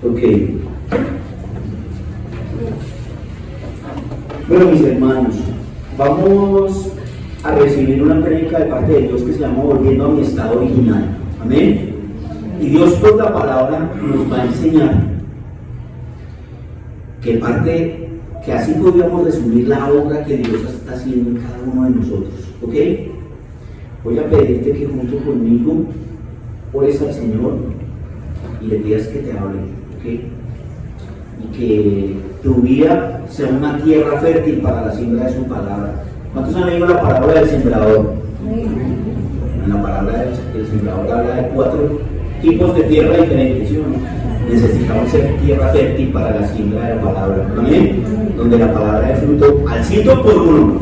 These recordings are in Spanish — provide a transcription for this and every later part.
Ok. Bueno, mis hermanos, vamos a recibir una prédica de parte de Dios que se llama Volviendo a mi estado original. Amén. Y Dios por la palabra nos va a enseñar que así podríamos resumir la obra que Dios está haciendo en cada uno de nosotros. ¿Ok? Voy a pedirte que junto conmigo ores al Señor y le pidas que te hable. ¿Ok? Y que tu vida sea una tierra fértil para la siembra de su palabra. ¿Cuántos han leído la palabra del sembrador? La palabra del sembrador habla de 4 tipos de tierra diferentes, ¿sí o no? Necesitamos ser tierra fértil para la siembra de la palabra. ¿Amén? Donde la palabra de fruto al 100 por 1.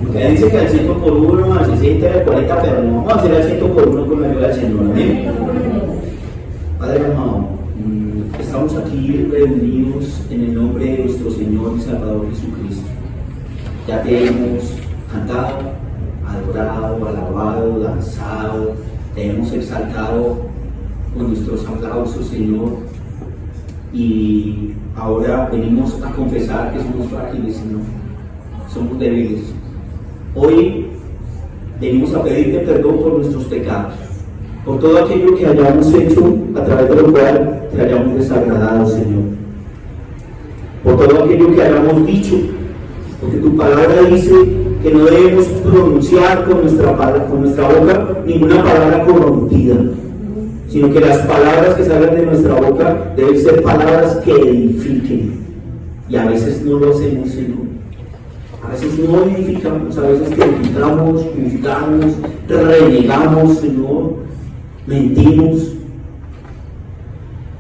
Porque dice que al 100 por 1, al 60, al 40, pero no vamos a hacer al 100 por 1 con la ayuda del Señor. Amén. Padre amado, estamos aquí reunidos en el nombre de nuestro Señor y Salvador Jesucristo. Ya te hemos cantado, adorado, alabado, danzado, te hemos exaltado con nuestros aplausos, Señor. Y ahora venimos a confesar que somos frágiles, Señor. Somos débiles. Hoy venimos a pedirte perdón por nuestros pecados, por todo aquello que hayamos hecho a través de lo cual te hayamos desagradado, Señor. Por todo aquello que hayamos dicho, porque tu palabra dice que no debemos pronunciar con nuestra boca ninguna palabra corrompida, sino que las palabras que salgan de nuestra boca deben ser palabras que edifiquen. Y a veces no lo hacemos, Señor. A veces no edificamos, a veces criticamos, juzgamos, renegamos, Señor, mentimos.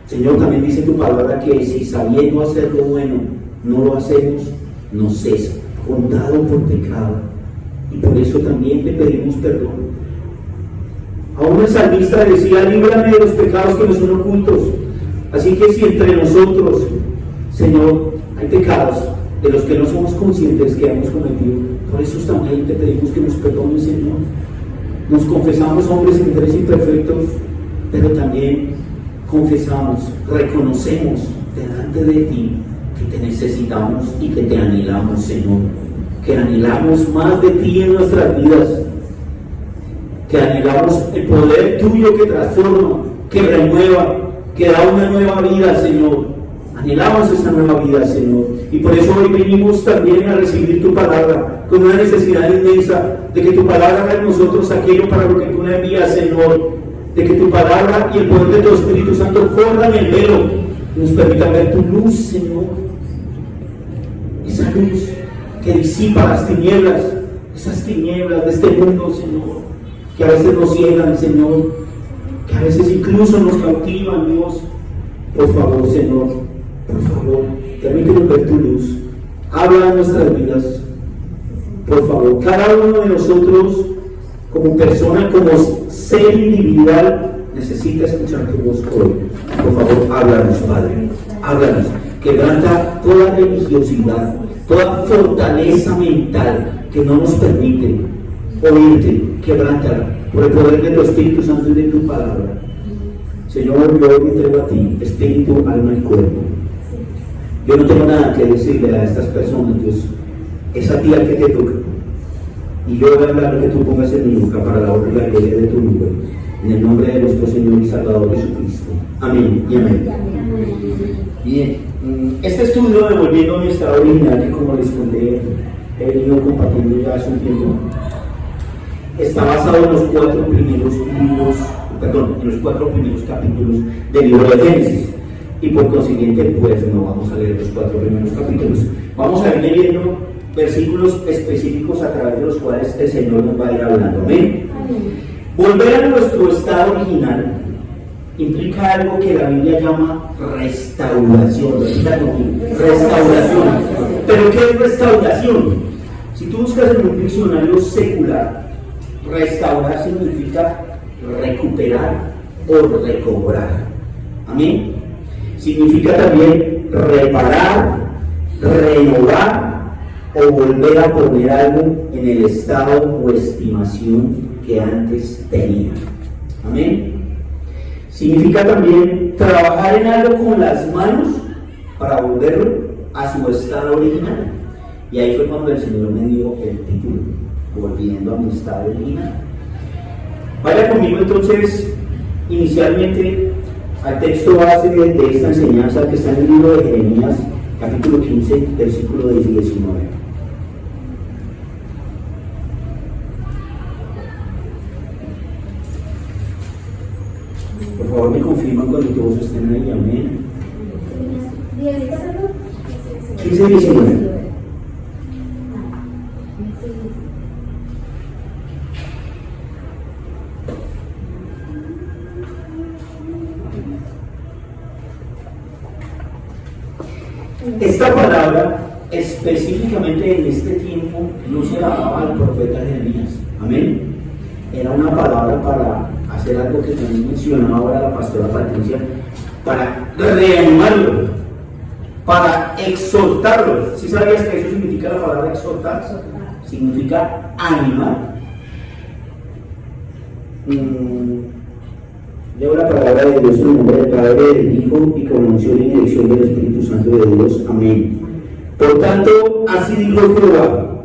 Señor, también dice tu palabra que si sabiendo hacer lo bueno no lo hacemos, nos es contado por pecado. Y por eso también te pedimos perdón. Aún el salmista decía: líbrame de los pecados que me son ocultos. Así que si entre nosotros, Señor, hay pecados de los que no somos conscientes que hemos cometido, por eso también te pedimos que nos perdones, Señor. Nos confesamos hombres enteros imperfectos, pero también confesamos, reconocemos delante de ti que te necesitamos y que te anhelamos, Señor. Que anhelamos más de ti en nuestras vidas, que anhelamos el poder tuyo que transforma, que renueva, que da una nueva vida, Señor. Anhelamos esa nueva vida, Señor. Y por eso hoy venimos también a recibir tu palabra, con una necesidad inmensa de que tu palabra haga en nosotros aquello para lo que tú la envías, Señor. De que tu palabra y el poder de tu Espíritu Santo corran el velo y nos permitan ver tu luz, Señor. Esa luz que disipa las tinieblas, esas tinieblas de este mundo, Señor, que a veces nos ciegan, Señor, que a veces incluso nos cautivan, Dios. Por favor, Señor, por favor, permítenos ver tu luz. Habla en nuestras vidas, por favor. Cada uno de nosotros, como persona, como ser individual, necesita escuchar tu voz hoy. Por favor, háblanos, Padre, háblanos. Quebranta toda religiosidad, toda fortaleza mental que no nos permite oírte. Quebrántala por el poder de tu Espíritu Santo y de tu palabra. Señor, yo me entrego a ti, espíritu, alma y cuerpo. Yo no tengo nada que decirle a estas personas, Dios. Es a ti al que te toca. Y yo voy a hablar lo que tú pongas en mi boca para la honra y la gloria de tu nombre. En el nombre de nuestro Señor y Salvador Jesucristo. Amén y amén. Bien, este estudio de Volviendo a mi estado original, que como les conté, he venido compartiendo ya hace un tiempo, está basado en los 4 primeros libros, en los 4 primeros capítulos del libro de Génesis. Y por consiguiente, pues no vamos a leer los 4 primeros capítulos. Vamos a ir leyendo versículos específicos a través de los cuales el Señor nos va a ir hablando. Amén. Volver a nuestro estado original implica algo que la Biblia llama restauración. Restauración. ¿Pero qué es restauración? Si tú buscas en un diccionario secular, restaurar significa recuperar o recobrar. Amén. Significa también reparar, renovar o volver a poner algo en el estado o estimación que antes tenía. Amén. Significa también trabajar en algo con las manos para volverlo a su estado original. Y ahí fue cuando el Señor me dio el título, volviendo a mi estado original. Vaya conmigo entonces, inicialmente, al texto base de esta enseñanza que está en el libro de Jeremías, capítulo 15, versículo 19. Por favor, me confirman cuando todos estén ahí, amén. 15, 19. Esta palabra, específicamente en este tiempo, no se la daba al profeta Jeremías. Amén. Era una palabra para hacer algo que también mencionaba ahora la pastora Patricia, para reanimarlo, para exhortarlo. ¿Sí sabías que eso significa la palabra exhortar? Significa animar. Leo la palabra de Dios en el nombre del Padre, del Hijo y con unción y dirección del Espíritu Santo de Dios. Amén. Por tanto, así dijo Jehová: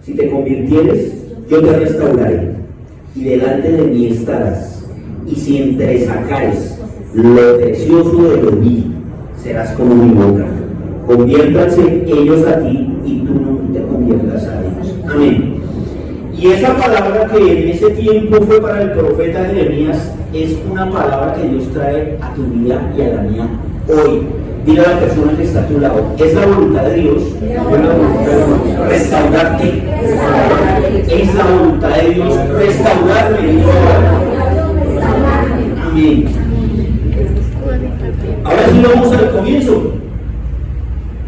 si te convirtieres, yo te restauraré, y delante de mí estarás. Y si entresacares lo precioso de lo vil, serás como mi boca. Conviértanse ellos a ti, y tú no te conviertas a ellos. Amén. Y esa palabra que en ese tiempo fue para el profeta Jeremías es una palabra que Dios trae a tu vida y a la mía hoy. Dile a la persona que está a tu lado: es la voluntad de Dios restaurarte. Es la voluntad de Dios restaurarme. Amén. Ahora sí vamos al comienzo.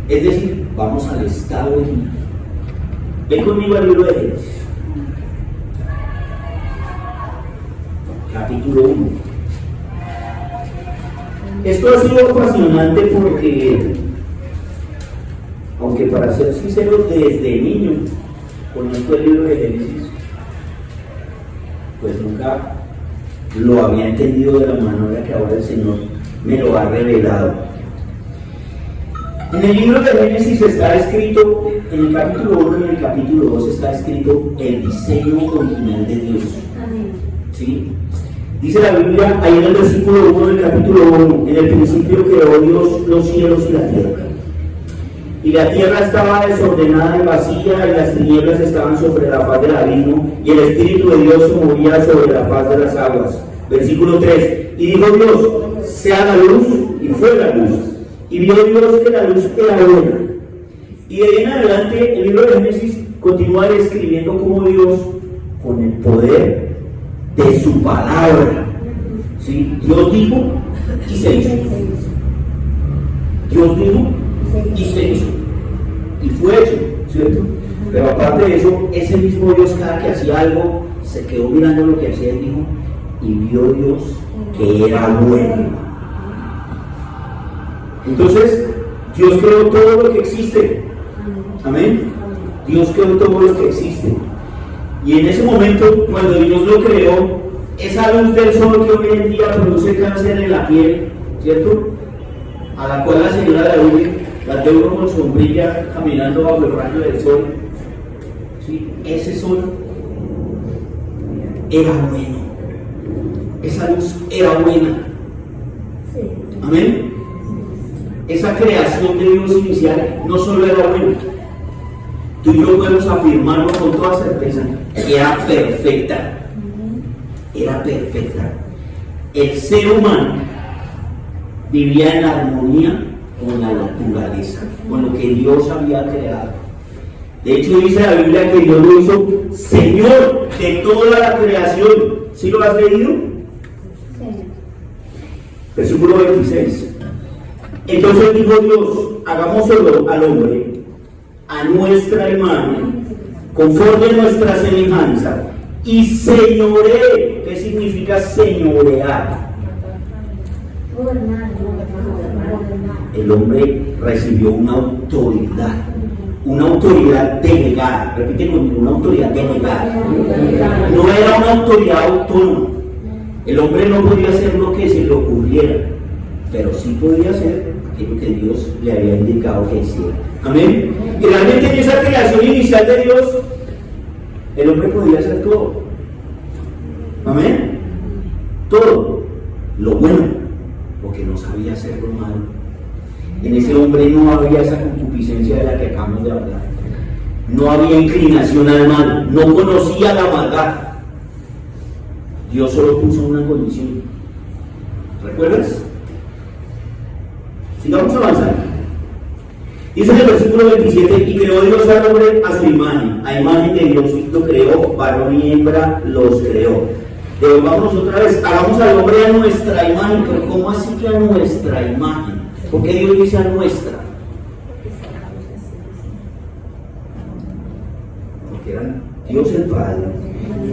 Es decir, vamos al estado original. Ven conmigo al libro de Génesis. Capítulo 1. Esto ha sido apasionante porque, aunque para ser sincero, desde niño conozco el libro de Génesis, pues nunca lo había entendido de la manera que ahora el Señor me lo ha revelado. En el libro de Génesis está escrito, en el capítulo 1 y en el capítulo 2 está escrito el diseño original de Dios. ¿Sí? Dice la Biblia, ahí en el versículo 1 del capítulo 1, en el principio creó Dios los cielos y la tierra. Y la tierra estaba desordenada y vacía, y las tinieblas estaban sobre la faz del abismo, y el Espíritu de Dios se movía sobre la faz de las aguas. Versículo 3, y dijo Dios: sea la luz, y fue la luz. Y vio Dios que la luz era buena. Y de ahí en adelante, el libro de Génesis continúa describiendo cómo Dios, con el poder de su palabra, ¿sí? Dios dijo y se hizo. Dios dijo y se hizo. Y fue hecho, ¿cierto? Pero aparte de eso, ese mismo Dios, cada que hacía algo, se quedó mirando lo que hacía y dijo, y vio Dios que era bueno. Entonces, Dios creó todo lo que existe. Amén. Dios creó todo lo que existe. Y en ese momento, cuando Dios lo creó, esa luz del sol que hoy en día produce cáncer en la piel, ¿cierto? A la cual la señora David la ve uno con sombrilla caminando bajo el rayo del sol. ¿Sí? Ese sol era bueno. Esa luz era buena. Amén. Esa creación de Dios inicial no solo era buena. Tú y yo podemos afirmarlo con toda certeza. Era perfecta. Era perfecta. El ser humano vivía en armonía con la naturaleza, con lo que Dios había creado. De hecho, dice la Biblia que Dios lo hizo Señor de toda la creación. ¿Sí lo has leído? Sí. Versículo 26. Entonces dijo Dios: hagámoslo al hombre a nuestra imagen, conforme a nuestra semejanza, y señoree. ¿Qué significa señorear? El hombre recibió una autoridad delegada. Repite conmigo: una autoridad delegada. No era una autoridad autónoma, El hombre no podía hacer lo que se le ocurriera, pero sí podía hacer aquello que Dios le había indicado que hiciera. Amén. Y realmente en esa creación inicial de Dios, el hombre podía hacer todo. Amén. Todo. Lo bueno, porque no sabía hacer lo malo. En ese hombre no había esa concupiscencia de la que acabamos de hablar. No había inclinación al mal. No conocía la maldad. Dios solo puso una condición. ¿Recuerdas? Sigamos avanzando. Dice en el versículo 27: y creó Dios al hombre a su imagen. A imagen de Dios lo creó, varón y hembra los creó. Vamos otra vez, hagamos al hombre a nuestra imagen. Pero ¿cómo así que a nuestra imagen? ¿Por qué Dios dice a nuestra? Porque eran Dios el Padre,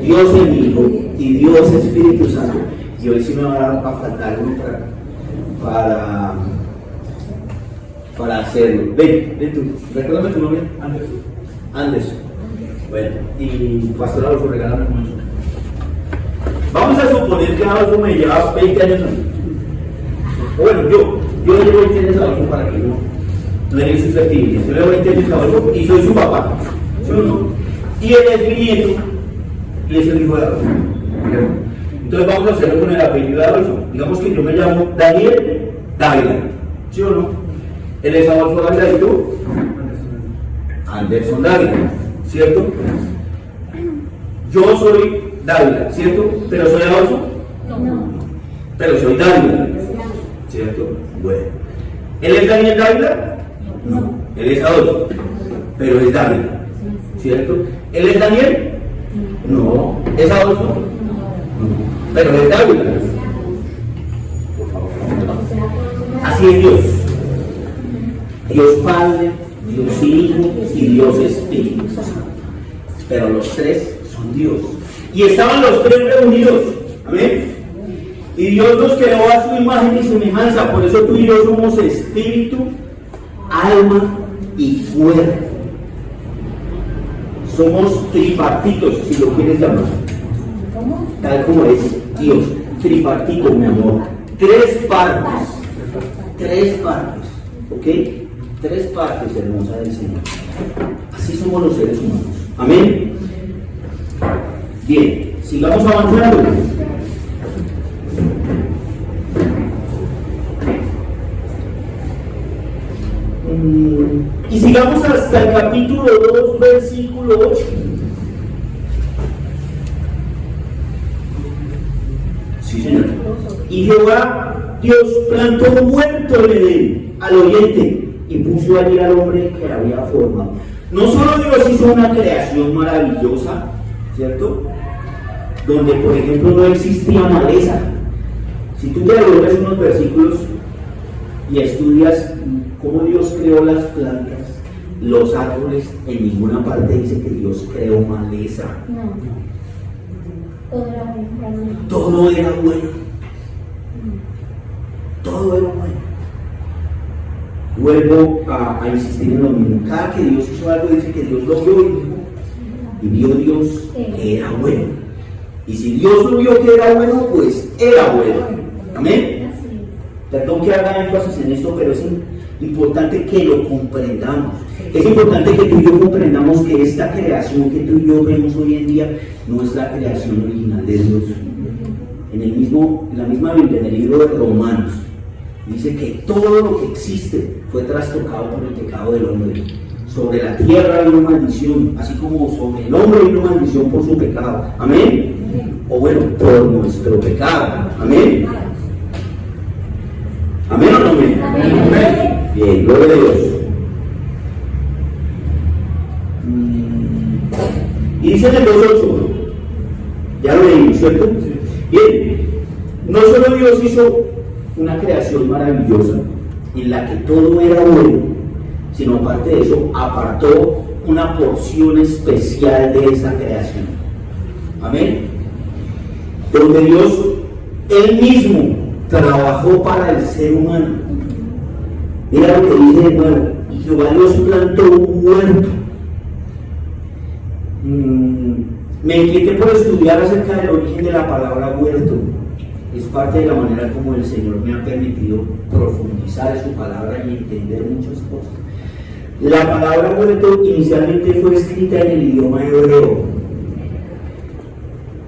Dios el Hijo y Dios el Espíritu Santo. Y hoy sí me va a faltar uno para hacerlo. Ven tú, recuérdame tu nombre. Anderson. Bueno, y Pastor Adolfo, regálame mucho. Vamos a suponer que Adolfo me lleva 20 años a mí. Bueno, yo le llevo 20 años a Adolfo para que no le su fertilidad. Yo le llevo 20 años a Adolfo y soy su papá. ¿Sí o no? Y él es mi nieto y es el hijo de Adolfo. Entonces vamos a hacerlo con el apellido de Adolfo. Digamos que yo me llamo Daniel Dávila. ¿Sí o no? Él es Adolfo Dávila y tú Anderson Dávila. ¿Cierto? Yo soy Dávila, ¿cierto? ¿Pero soy Adolfo? No. Pero soy Dávila, ¿cierto? Bueno. ¿Él es Daniel Dávila? No. Él es Adolfo, pero es Dávila, ¿cierto? ¿Él es Daniel? No. ¿Es Adolfo? No. Pero es Dávila. Por favor. Así es Dios. Dios Padre, Dios Hijo y Dios Espíritu Santo. Pero los tres son Dios. Y estaban los tres reunidos. Amén. Y Dios nos creó a su imagen y semejanza. Por eso tú y yo somos espíritu, alma y cuerpo. Somos tripartitos, si lo quieres llamar. Tal como es Dios. Tripartito, mi amor. Tres partes. ¿Ok? Tres partes, hermosa del Señor. Así somos los seres humanos. Amén. Bien, sigamos avanzando. Y sigamos hasta el capítulo 2, versículo 8. Sí, Señor. Y Jehová Dios plantó un huerto en Edén, al oriente, y puso allí al hombre que había formado. No solo Dios hizo una creación maravillosa, ¿cierto? Donde, por ejemplo, no existía maleza. Si tú te devuelves unos versículos y estudias cómo Dios creó las plantas, los árboles, en ninguna parte dice que Dios creó maleza. No. Todo era bueno. Todo era bueno. Vuelvo a insistir en lo mismo. Cada que Dios hizo algo, dice que Dios lo vio y vio Dios que era bueno. Y si Dios lo vio que era bueno, pues era bueno. Amén. Perdón que haga énfasis en esto, pero es importante que lo comprendamos. Es importante que tú y yo comprendamos que esta creación que tú y yo vemos hoy en día no es la creación original de Dios. En la misma Biblia, en el libro de Romanos, dice que todo lo que existe fue trastocado por el pecado del hombre. Sobre la tierra vino maldición, así como sobre el hombre vino maldición por su pecado. Amén. O bueno, por nuestro pecado. Amén. ¿Amén o no amén? Amén. Bien, gloria a Dios. Y dice en el 2:8, ya lo leímos, ¿cierto? Bien, no solo Dios hizo una creación maravillosa en la que todo era bueno, sino aparte de eso, apartó una porción especial de esa creación. Amén. Donde Dios, Él mismo, trabajó para el ser humano. Mira lo que dice de nuevo: y Jehová Dios plantó un huerto. Me inquieté por estudiar acerca del origen de la palabra huerto. es parte de la manera como el Señor me ha permitido profundizar en su palabra y entender muchas cosas. La palabra huerto inicialmente fue escrita en el idioma hebreo,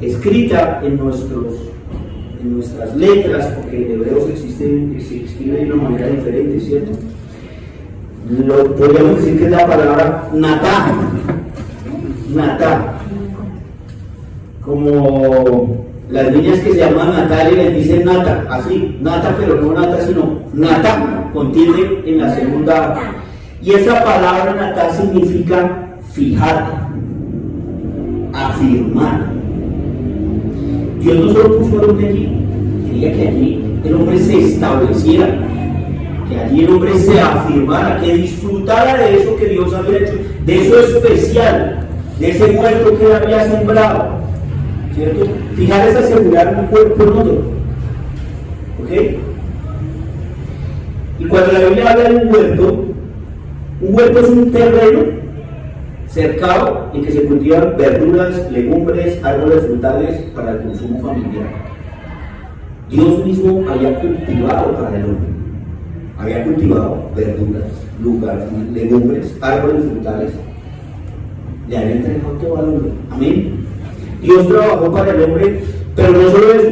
escrita en nuestras letras, porque en hebreo se escribe de una manera diferente, ¿cierto? Podríamos decir que es la palabra natá, como las niñas que se llaman Natalia les dicen nata, así, nata, pero no nata, sino nata, con tilde en la segunda A. Y esa palabra nata significa fijar, afirmar. Dios no solo puso al hombre allí, quería que allí el hombre se estableciera, que allí el hombre se afirmara, que disfrutara de eso que Dios había hecho, de eso especial, de ese huerto que él había sembrado, ¿cierto? Fijar es asegurar un cuerpo en otro, ¿ok? Y cuando la Biblia habla de un huerto es un terreno cercado en que se cultivan verduras, legumbres, árboles frutales para el consumo familiar. Dios mismo había cultivado para el hombre, había cultivado verduras, legumbres, árboles frutales, le había entregado todo al hombre. Amén. Dios trabajó para el hombre, pero no solo eso.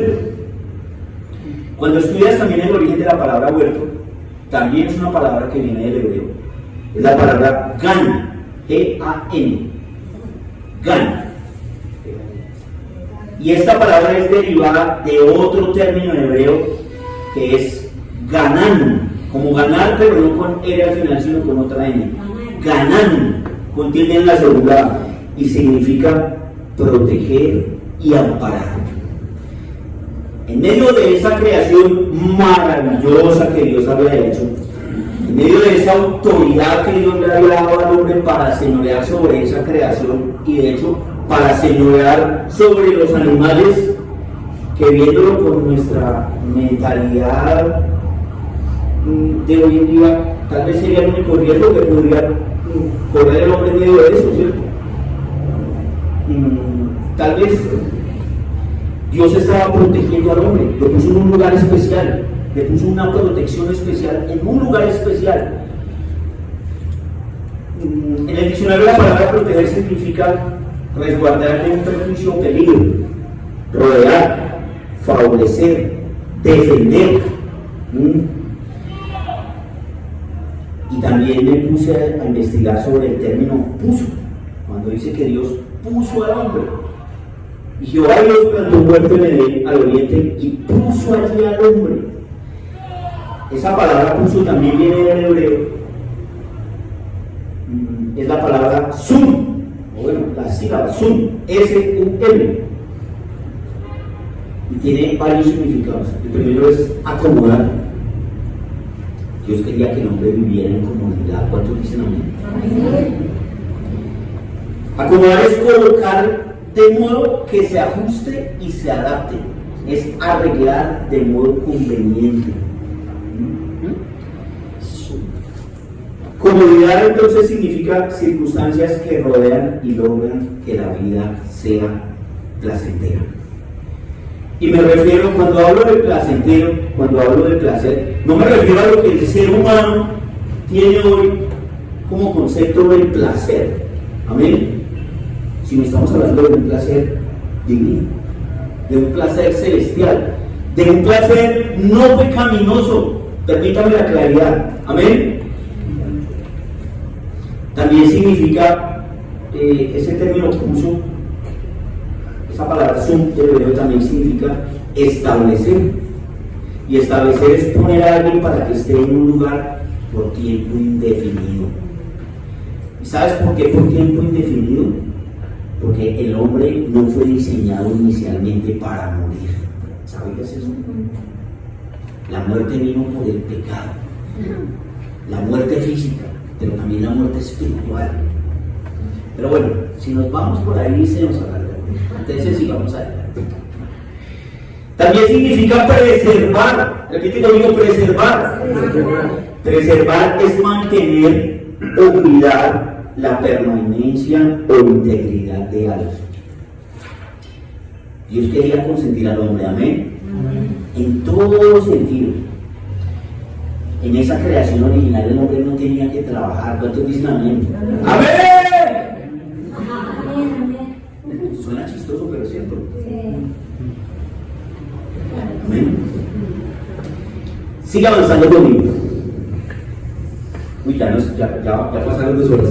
Cuando estudias también el origen de la palabra huerto, también es una palabra que viene del hebreo. Es la palabra gan, G-A-N, gan. Y esta palabra es derivada de otro término en hebreo que es ganan, como ganar, pero no con R al final, sino con otra N. Ganan, contiene en la segunda A, y significa proteger y amparar. En medio de esa creación maravillosa que Dios había hecho, en medio de esa autoridad que Dios le había dado al hombre para señorear sobre esa creación, y de hecho para señorear sobre los animales, que viéndolo con nuestra mentalidad de hoy en día, tal vez sería el único riesgo que podría correr el hombre en medio de eso, ¿cierto? Tal vez Dios estaba protegiendo al hombre, lo puso en un lugar especial, le puso una protección especial en un lugar especial. En el diccionario la palabra proteger significa resguardar de un perjuicio o peligro, rodear, favorecer, defender. Y también me puse a investigar sobre el término puso, cuando dice que Dios puso al hombre. Y Jehová Dios plantó un huerto en Edén al oriente y puso allí al hombre. Esa palabra puso también viene del hebreo. Es la palabra sum, o bueno, la sílaba sum, S-U-M. Y tiene varios significados. El primero es acomodar. Dios quería que el hombre viviera en comunidad. ¿Cuántos dicen amén? Acomodar es colocar de modo que se ajuste y se adapte. Es arreglar de modo conveniente. Comodidad entonces significa circunstancias que rodean y logran que la vida sea placentera. Y me refiero, cuando hablo de placentero, cuando hablo de placer, no me refiero a lo que el ser humano tiene hoy como concepto del placer. Amén. Si no estamos hablando de un placer divino, de un placer celestial, de un placer no pecaminoso, permítame la claridad. Amén. También significa, ese término puso, esa palabra sum del hebreo también significa establecer. Y establecer es poner a alguien para que esté en un lugar por tiempo indefinido. ¿Y sabes por qué por tiempo indefinido? Porque el hombre no fue diseñado inicialmente para morir. ¿Sabías eso? La muerte vino por el pecado. La muerte física, pero también la muerte espiritual. Pero bueno, si nos vamos por ahí se nos alarga. Entonces sigamos adelante. También significa preservar. Repite conmigo, preservar. Preservar es mantener o cuidar la permanencia o integridad de algo. Dios quería consentir al hombre, amén. en todo sentido. En esa creación original el hombre no tenía que trabajar. ¿Cuántos dicen amén? ¡Amén! Suena chistoso, pero es cierto. Amén. Siga avanzando conmigo. Uy, ya pasaron 2 horas.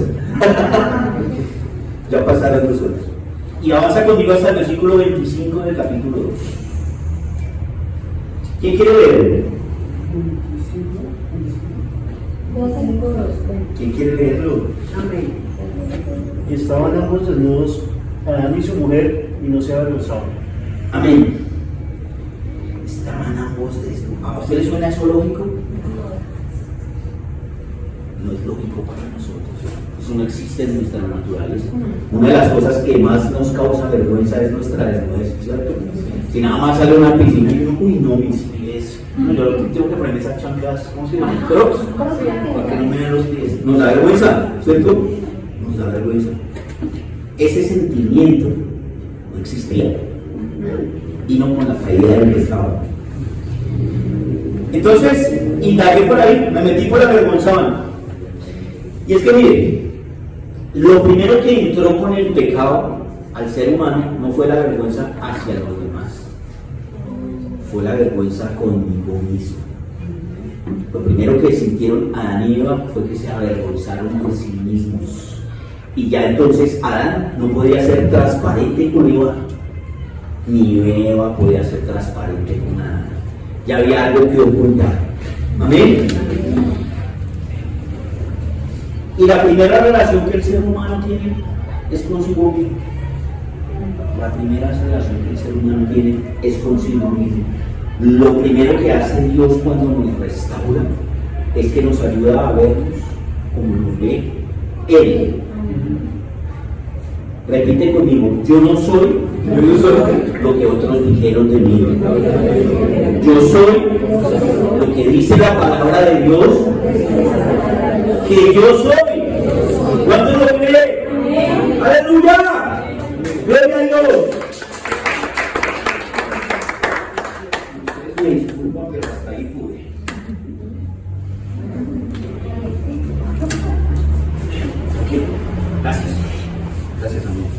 Ya pasaron 2 horas. Y avanza conmigo hasta el versículo 25 del capítulo 2. ¿Quién quiere leer? ¿Quién quiere leerlo? Amén. Y estaban ambos desnudos, Adán y su mujer, y no se avergonzaban. Amén. Estaban ambos desnudos. ¿A usted le suena eso lógico? No es lógico para nosotros. Eso no existe en nuestra naturaleza. Una de las cosas que más nos causa vergüenza es nuestra desnudez, ¿cierto? Si nada más sale a una piscina y uno, uy, no, mis pies. No, yo tengo que ponerme esas chanclas, ¿cómo se llama? Crocs, para que no me vean los pies. Nos da vergüenza, ¿cierto? Nos da vergüenza. Ese sentimiento no existía. Y no con la caída del pecado. Entonces, indagué por ahí, me metí por la vergonzada. Y es que mire, lo primero que entró con el pecado al ser humano no fue la vergüenza hacia los demás, fue la vergüenza conmigo mismo. Lo primero que sintieron Adán y Eva fue que se avergonzaron de sí mismos. Y ya entonces Adán no podía ser transparente con Eva, ni Eva podía ser transparente con Adán. Ya había algo que ocultar. Amén. Y la primera relación que el ser humano tiene es consigo mismo. La primera relación que el ser humano tiene es consigo mismo. Lo primero que hace Dios cuando nos restaura es que nos ayuda a vernos como nos ve Él. Repite conmigo, yo no soy lo que otros dijeron de mí. Yo soy lo que dice la palabra de Dios que yo soy. ¿Cuántos lo creen? ¡Aleluya! ¡Gloria a Dios! Me disculpan, pero hasta ahí pude. Ok, gracias. Gracias, amor.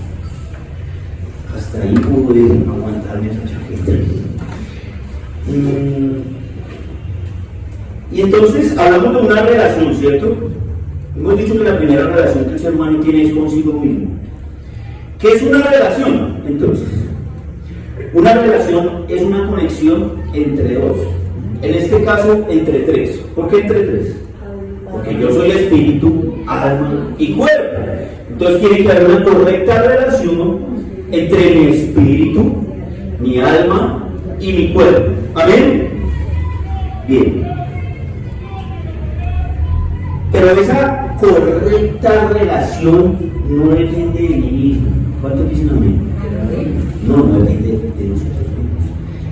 Hasta ahí pude aguantarme esa chaqueta. Y entonces hablamos de una relación, ¿cierto? Hemos dicho que la primera relación que el ser humano tiene es consigo mismo. ¿Qué es una relación? Entonces, una relación es una conexión entre dos. En este caso, entre tres. ¿Por qué entre tres? Porque yo soy espíritu, alma y cuerpo. Entonces tiene que haber una correcta relación entre mi espíritu, mi alma y mi cuerpo. ¿Amén? Bien. Pero esa correcta relación no depende de mí mismo. ¿Cuántos dicen amén? No depende de nosotros mismos.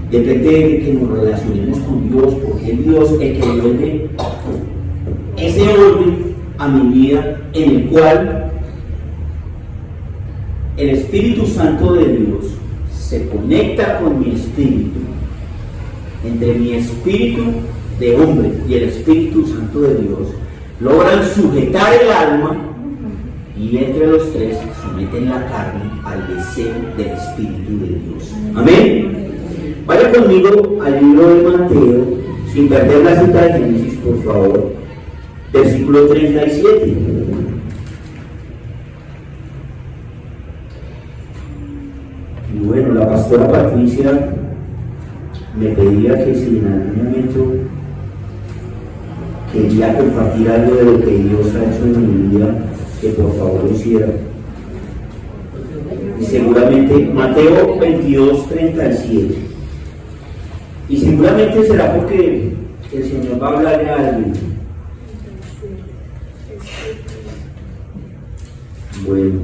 Depende de que nos relacionemos con Dios, porque es Dios el que vuelve ese orden a mi vida en el cual el Espíritu Santo de Dios se conecta con mi espíritu, entre mi espíritu de hombre y el Espíritu Santo de Dios, logran sujetar el alma y entre los tres someten la carne al deseo del Espíritu de Dios. Amén. Vaya conmigo al libro de Mateo, sin perder la cita de Génesis, por favor, versículo 37. Y bueno, la pastora Patricia me pedía que si en algún momento quería compartir algo de lo que Dios ha hecho en mi vida, que por favor lo hiciera. Y seguramente Mateo 22:37. Y seguramente será porque el Señor va a hablarle a alguien. Bueno,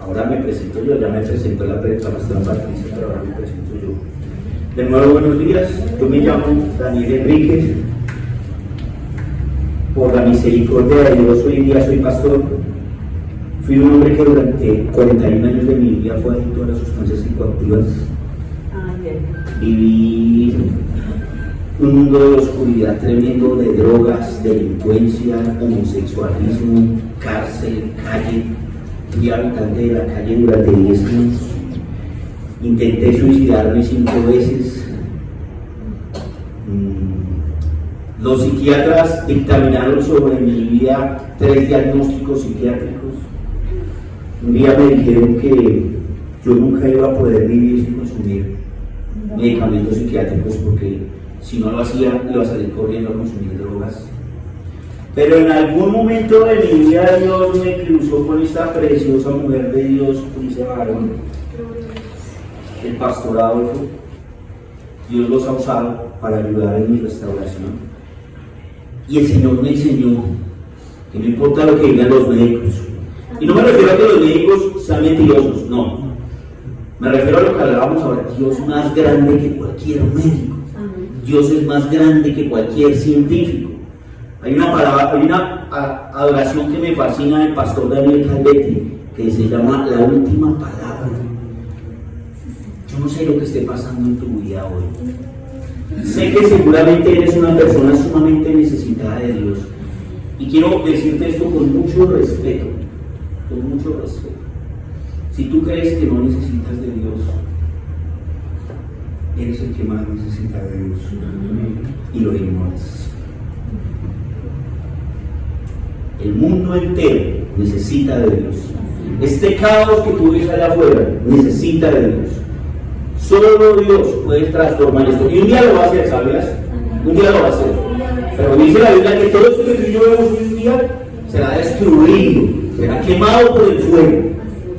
ahora me presento yo, ya me presentó la pastora Patricia, pero ahora me presento yo. De nuevo, buenos días, yo me llamo Daniel Enríquez. Por la misericordia de Dios, hoy en día soy pastor. Fui un hombre que durante 41 años de mi vida fue adicto a las sustancias psicoactivas. Viví un mundo de oscuridad tremendo, de drogas, delincuencia, homosexualismo, cárcel, calle. Fui habitante de la calle durante 10 años. Intenté suicidarme 5 veces. Los psiquiatras dictaminaron sobre mi vida 3 diagnósticos psiquiátricos. Un día me dijeron que yo nunca iba a poder vivir sin consumir medicamentos psiquiátricos porque si no lo hacía iba a salir corriendo a consumir drogas. Pero en algún momento de mi vida Dios me cruzó con esta preciosa mujer de Dios, Purice Varón, el pastor Adolfo. Dios los ha usado para ayudar en mi restauración. Y el Señor me enseñó que no importa lo que digan los médicos. Y no me refiero a que los médicos sean mentirosos, no. Me refiero a lo que hablábamos ahora. Dios es más grande que cualquier médico. Dios es más grande que cualquier científico. Hay una palabra, hay una adoración que me fascina del pastor Daniel Calvetti, que se llama La Última Palabra. Yo no sé lo que esté pasando en tu vida hoy. Sé que seguramente eres una persona sumamente necesitada de Dios. Y quiero decirte esto con mucho respeto. Con mucho respeto. Si tú crees que no necesitas de Dios, eres el que más necesita de Dios. Y lo ignoras. El mundo entero necesita de Dios. Este caos que tú ves allá afuera necesita de Dios. Solo Dios puede transformar esto. Y un día lo va a hacer, ¿sabías? Un día lo va a hacer. Pero dice la Biblia que todo esto que tú y yo vemos hoy en día será destruido, será quemado por el fuego.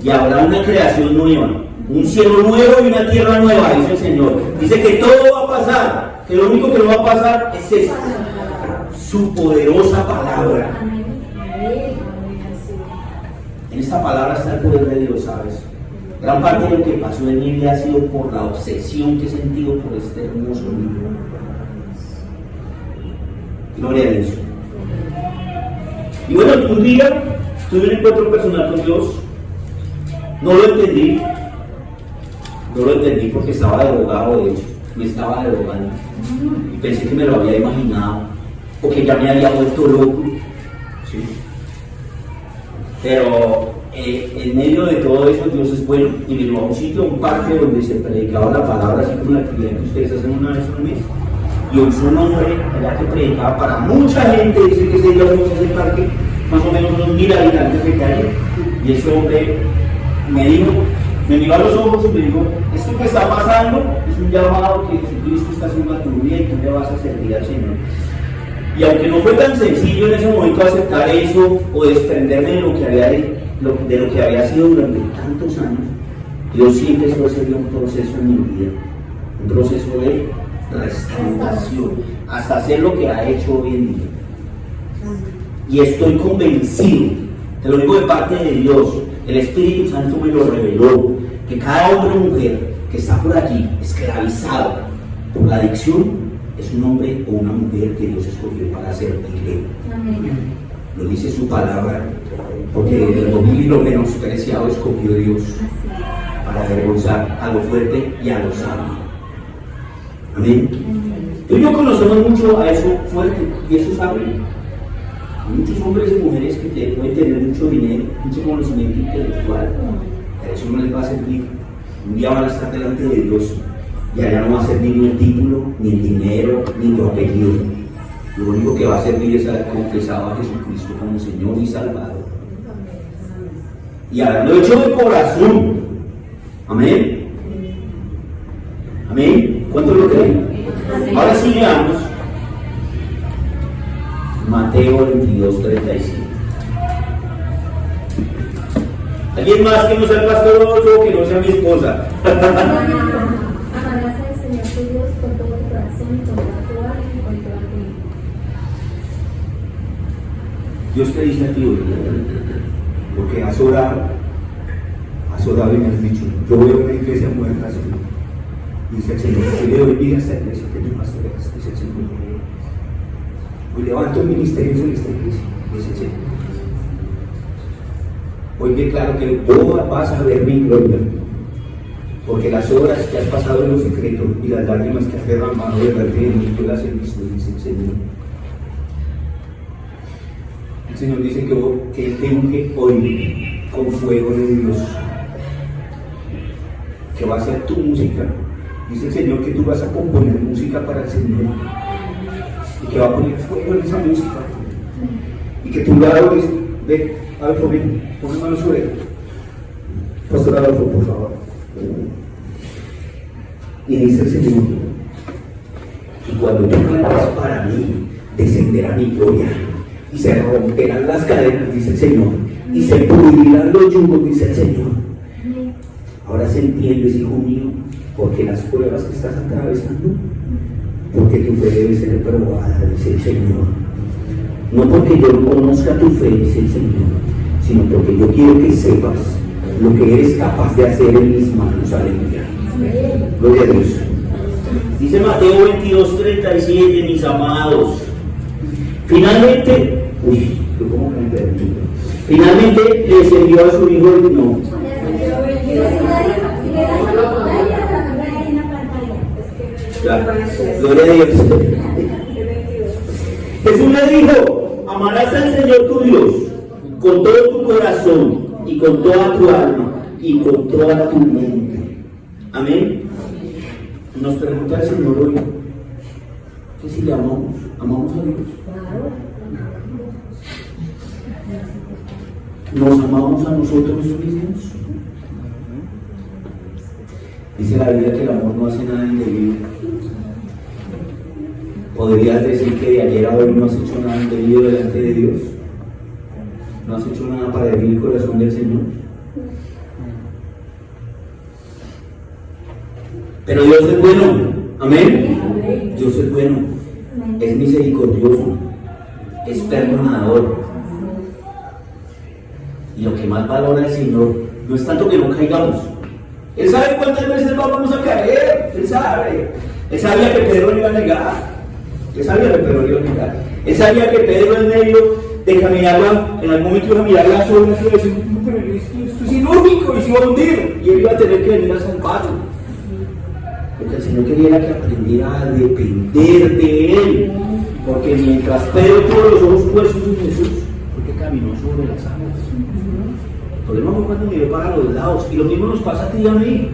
Y habrá una creación nueva, un cielo nuevo y una tierra nueva, dice el Señor. Dice que todo va a pasar, que lo único que no va a pasar es esto, su poderosa palabra. En esta palabra está el poder de Dios, ¿sabes? Gran parte de lo que pasó en mi vida ha sido por la obsesión que he sentido por este hermoso libro. Gloria a Dios. Y bueno, un día tuve un encuentro personal con Dios. No lo entendí porque estaba drogado, de hecho, me estaba drogando. Y pensé que me lo había imaginado, o que ya me había vuelto loco. ¿Sí? Pero en medio de todo eso, Dios es bueno y me llevó a un sitio, a un parque donde se predicaba la palabra, así como la actividad que ustedes hacen una vez al mes. Y usó un hombre allá que predicaba para mucha gente, dice que ese día fuimos a ese parque, más o menos unos 1000 habitantes de calle. Y ese hombre me dijo, me miró a los ojos y me dijo, esto que está pasando es un llamado que Jesucristo está haciendo a tu vida y tú le vas a servir al Señor. Y aunque no fue tan sencillo en ese momento aceptar eso o desprenderme de lo que había sido durante tantos años, Dios siempre empezó a hacer un proceso en mi vida, un proceso de restauración, hasta hacer lo que ha hecho hoy en día. Y estoy convencido, te lo digo de parte de Dios, el Espíritu Santo me lo reveló, que cada hombre o mujer que está por aquí esclavizado por la adicción es un hombre o una mujer que Dios escogió para servirle. Lo dice su palabra, porque el dominio y lo menospreciado escogió Dios para avergonzar a lo fuerte y a lo sabio. Amén. Tú y yo conocemos mucho a eso fuerte y eso sabio. Hay muchos hombres y mujeres que pueden tener mucho dinero, mucho conocimiento intelectual, pero eso no les va a servir. Un día van a estar delante de Dios y allá no va a servir ni el título, ni el dinero, ni tu apellido. Lo único que va a servir es haber confesado a Jesucristo como Señor y Salvador. Y haberlo hecho de corazón. Amén. Amén. ¿Cuántos lo creen? Ahora sí veamos Mateo 22:35. ¿Alguien más que no sea el pastor Adolfo, que no sea mi esposa? Amarás al Señor tu Dios con todo tu corazón y con toda tu alma y con toda tu mente. Dios te dice a ti hoy, porque has orado y me has dicho, yo voy a una iglesia muerta, Señor. Dice el Señor, hoy le doy vida a esta iglesia que tú más te dice el Señor. Hoy levanto el ministerio en esta iglesia, dice el Señor. Hoy declaro que vos vas a ver mi gloria. Porque las obras que has pasado en lo secreto y las lágrimas que has derramado delante de mí, yo las he visto, dice el Señor. El Señor dice que Él te unge hoy con fuego de Dios, que va a ser tu música. Dice el Señor que tú vas a componer música para el Señor y que va a poner fuego en esa música y que tú la adores. Ve, Adolfo, ven, pon mano sobre él. Pastor Adolfo, por favor. Y dice el Señor, y cuando tú cantas para mí, descenderá mi gloria y se romperán las cadenas, dice el Señor, y se pudrirán los yugos, dice el Señor. Ahora se entiendes, hijo mío, porque las pruebas que estás atravesando, porque tu fe debe ser probada, dice el Señor. No porque yo no conozca tu fe, dice el Señor, sino porque yo quiero que sepas lo que eres capaz de hacer en mis manos. Aleluya. Gloria a Dios. Dice Mateo 22:37, mis amados. Finalmente, finalmente les envió a su hijo el no. Gloria a Dios. Jesús le dijo: amarás al Señor tu Dios con todo tu corazón y con toda tu alma y con toda tu mente. Amén. Nos pregunta el Señor hoy que si le amamos a Dios. ¿Nos amamos a nosotros mismos? Dice la Biblia que el amor no hace nada indebido. ¿Podrías decir que de ayer a hoy no has hecho nada indebido delante de Dios? ¿No has hecho nada para herir el corazón del Señor? Pero Dios es bueno. Amén. Dios es bueno. Es misericordioso. Es perdonador. Y lo que más valora el Señor no es tanto que no caigamos. Él sabe cuántas veces vamos a caer. Él sabe. Él sabía que Pedro le iba a negar. Él sabía que Pedro le iba a negar. Él sabía que Pedro, en medio de caminar, en algún momento iba a mirar las olas y iba a decir: no, pero esto es ilógico, y se iba a hundir. Y él iba a tener que venir a salvarlo. Lo que el Señor quería era que aprendiera a depender de Él. Porque mientras Pedro tuvo los ojos puestos en Jesús, porque caminó sobre las aguas. El problema fue cuando miró para los lados. Y lo mismo nos pasa a ti y a mí.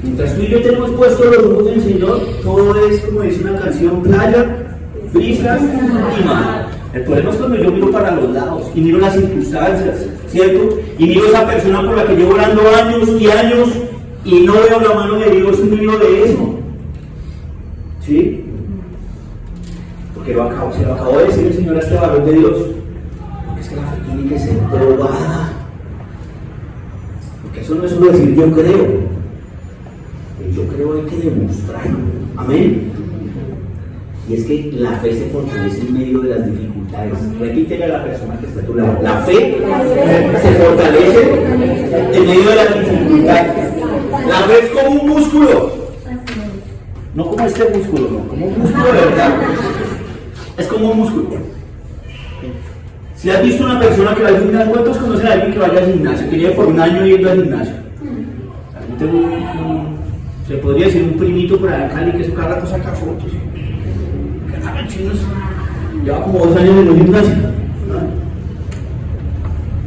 Mientras tú y yo tenemos puestos los ojos en el Señor, todo es, como dice una canción, playa, brisas y mar. El problema es cuando yo miro para los lados y miro las circunstancias, ¿cierto? Y miro a esa persona por la que llevo orando años y años y no veo la mano de Dios en medio de eso. ¿Sí? Porque se lo acabó de decir el Señor a este varón de Dios. Porque es que la fe tiene que ser probada. Porque eso no es solo decir yo creo. El yo creo hay que demostrarlo. Amén. Y es que la fe se fortalece en medio de las dificultades. Repítele a la persona que está a tu lado: la fe se fortalece en medio de las dificultades. La fe es como un músculo. No como este músculo, no, como un músculo de verdad. Es como un músculo. Si has visto una persona que va al gimnasio, ¿cuántos conocen a alguien que vaya al gimnasio? Que lleve por un año yendo al gimnasio. Se podría decir un primito por allá en Cali que eso cada rato saca fotos. Lleva como 2 años en el gimnasio.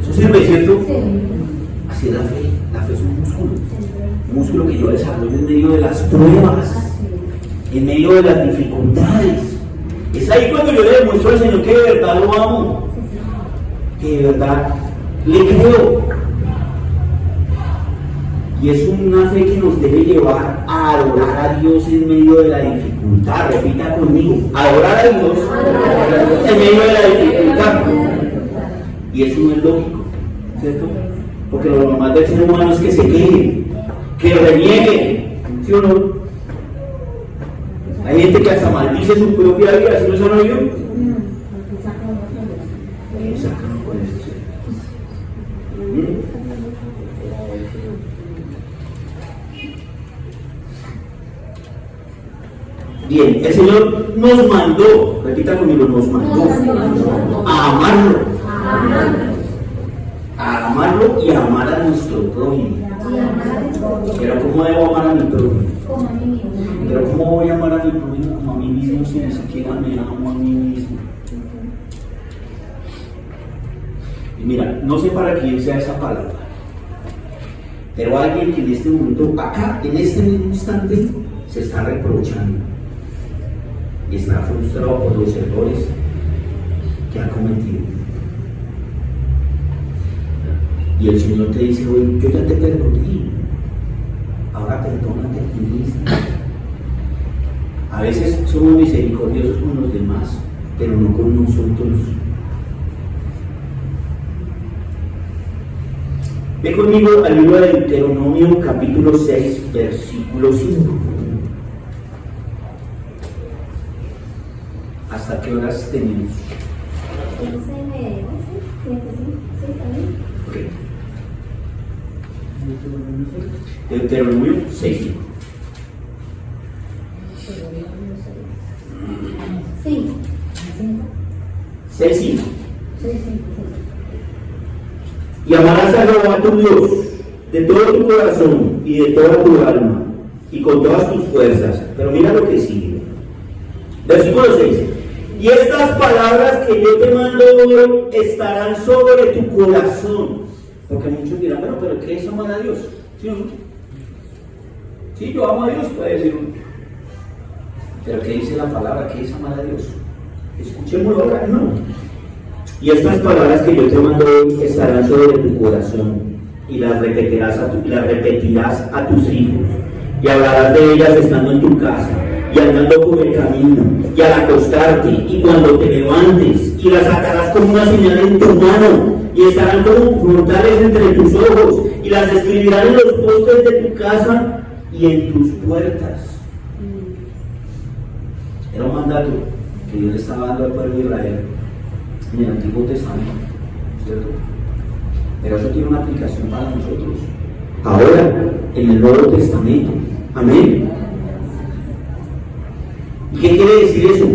Eso sirve, ¿cierto? Así es la fe. La fe es un músculo. Un músculo que yo desarrollo en medio de las pruebas, en medio de las dificultades. Es ahí cuando yo le demuestro al Señor que de verdad lo amo, que de verdad le creo. Y es una fe que nos debe llevar a adorar a Dios en medio de la dificultad. Repita conmigo: adorar a Dios en medio de la dificultad. Y eso no es lógico, ¿cierto? Porque lo normal del ser humano es que se queje, que reniegue, ¿sí o no? Hay gente que hasta maldice su propia vida, ¿sí no se han oído? ¿Qué sacan con esto? Bien, el Señor nos mandó, repita conmigo, nos mandó a amarlo. A amarlo amarlo y amar a nuestro prójimo. Y amar a mi prójimo Pero ¿cómo debo amar a mi prójimo? como a mí mismo. Pero ¿cómo voy a amar a mi prójimo como a mí mismo si ni siquiera me amo a mí mismo? Y mira, no sé para quién sea esa palabra, pero alguien que en este momento, acá, en este mismo instante, se está reprochando y está frustrado por los errores que ha cometido. Y el Señor te dice hoy, yo ya te perdoné, ahora perdónate a ti mismo. A veces somos misericordiosos con los demás, pero no con nosotros. Ve conmigo al libro de Deuteronomio capítulo 6, versículo 5. ¿Hasta qué horas tenemos? 15 sí, también. Ok. Deuteronomio 6, 5. Sí. 6, 5. Sí. Y amarás a Jehová tu Dios de todo tu corazón y de toda tu alma y con todas tus fuerzas. Pero mira lo que sigue. Versículo 6. Y estas palabras que yo te mando hoy estarán sobre tu corazón. Porque muchos dirán, bueno, pero ¿qué es amar a Dios? ¿Sí o no? Sí, yo amo a Dios, puede decir uno. Pero ¿qué dice la palabra? ¿Qué es amar a Dios? Escuchémoslo ahora, no. Y estas palabras que yo te mando hoy estarán sobre tu corazón y las repetirás a tus hijos y hablarás de ellas estando en tu casa y andando por el camino y al acostarte y cuando te levantes, y las sacarás como una señal en tu mano y estarán como frontales entre tus ojos y las escribirás en los postes de tu casa y en tus puertas. Era un mandato que Dios le estaba dando al pueblo de Israel en el Antiguo Testamento, ¿cierto? Pero eso tiene una aplicación para nosotros ahora en el Nuevo Testamento. Amén. ¿Y qué quiere decir eso?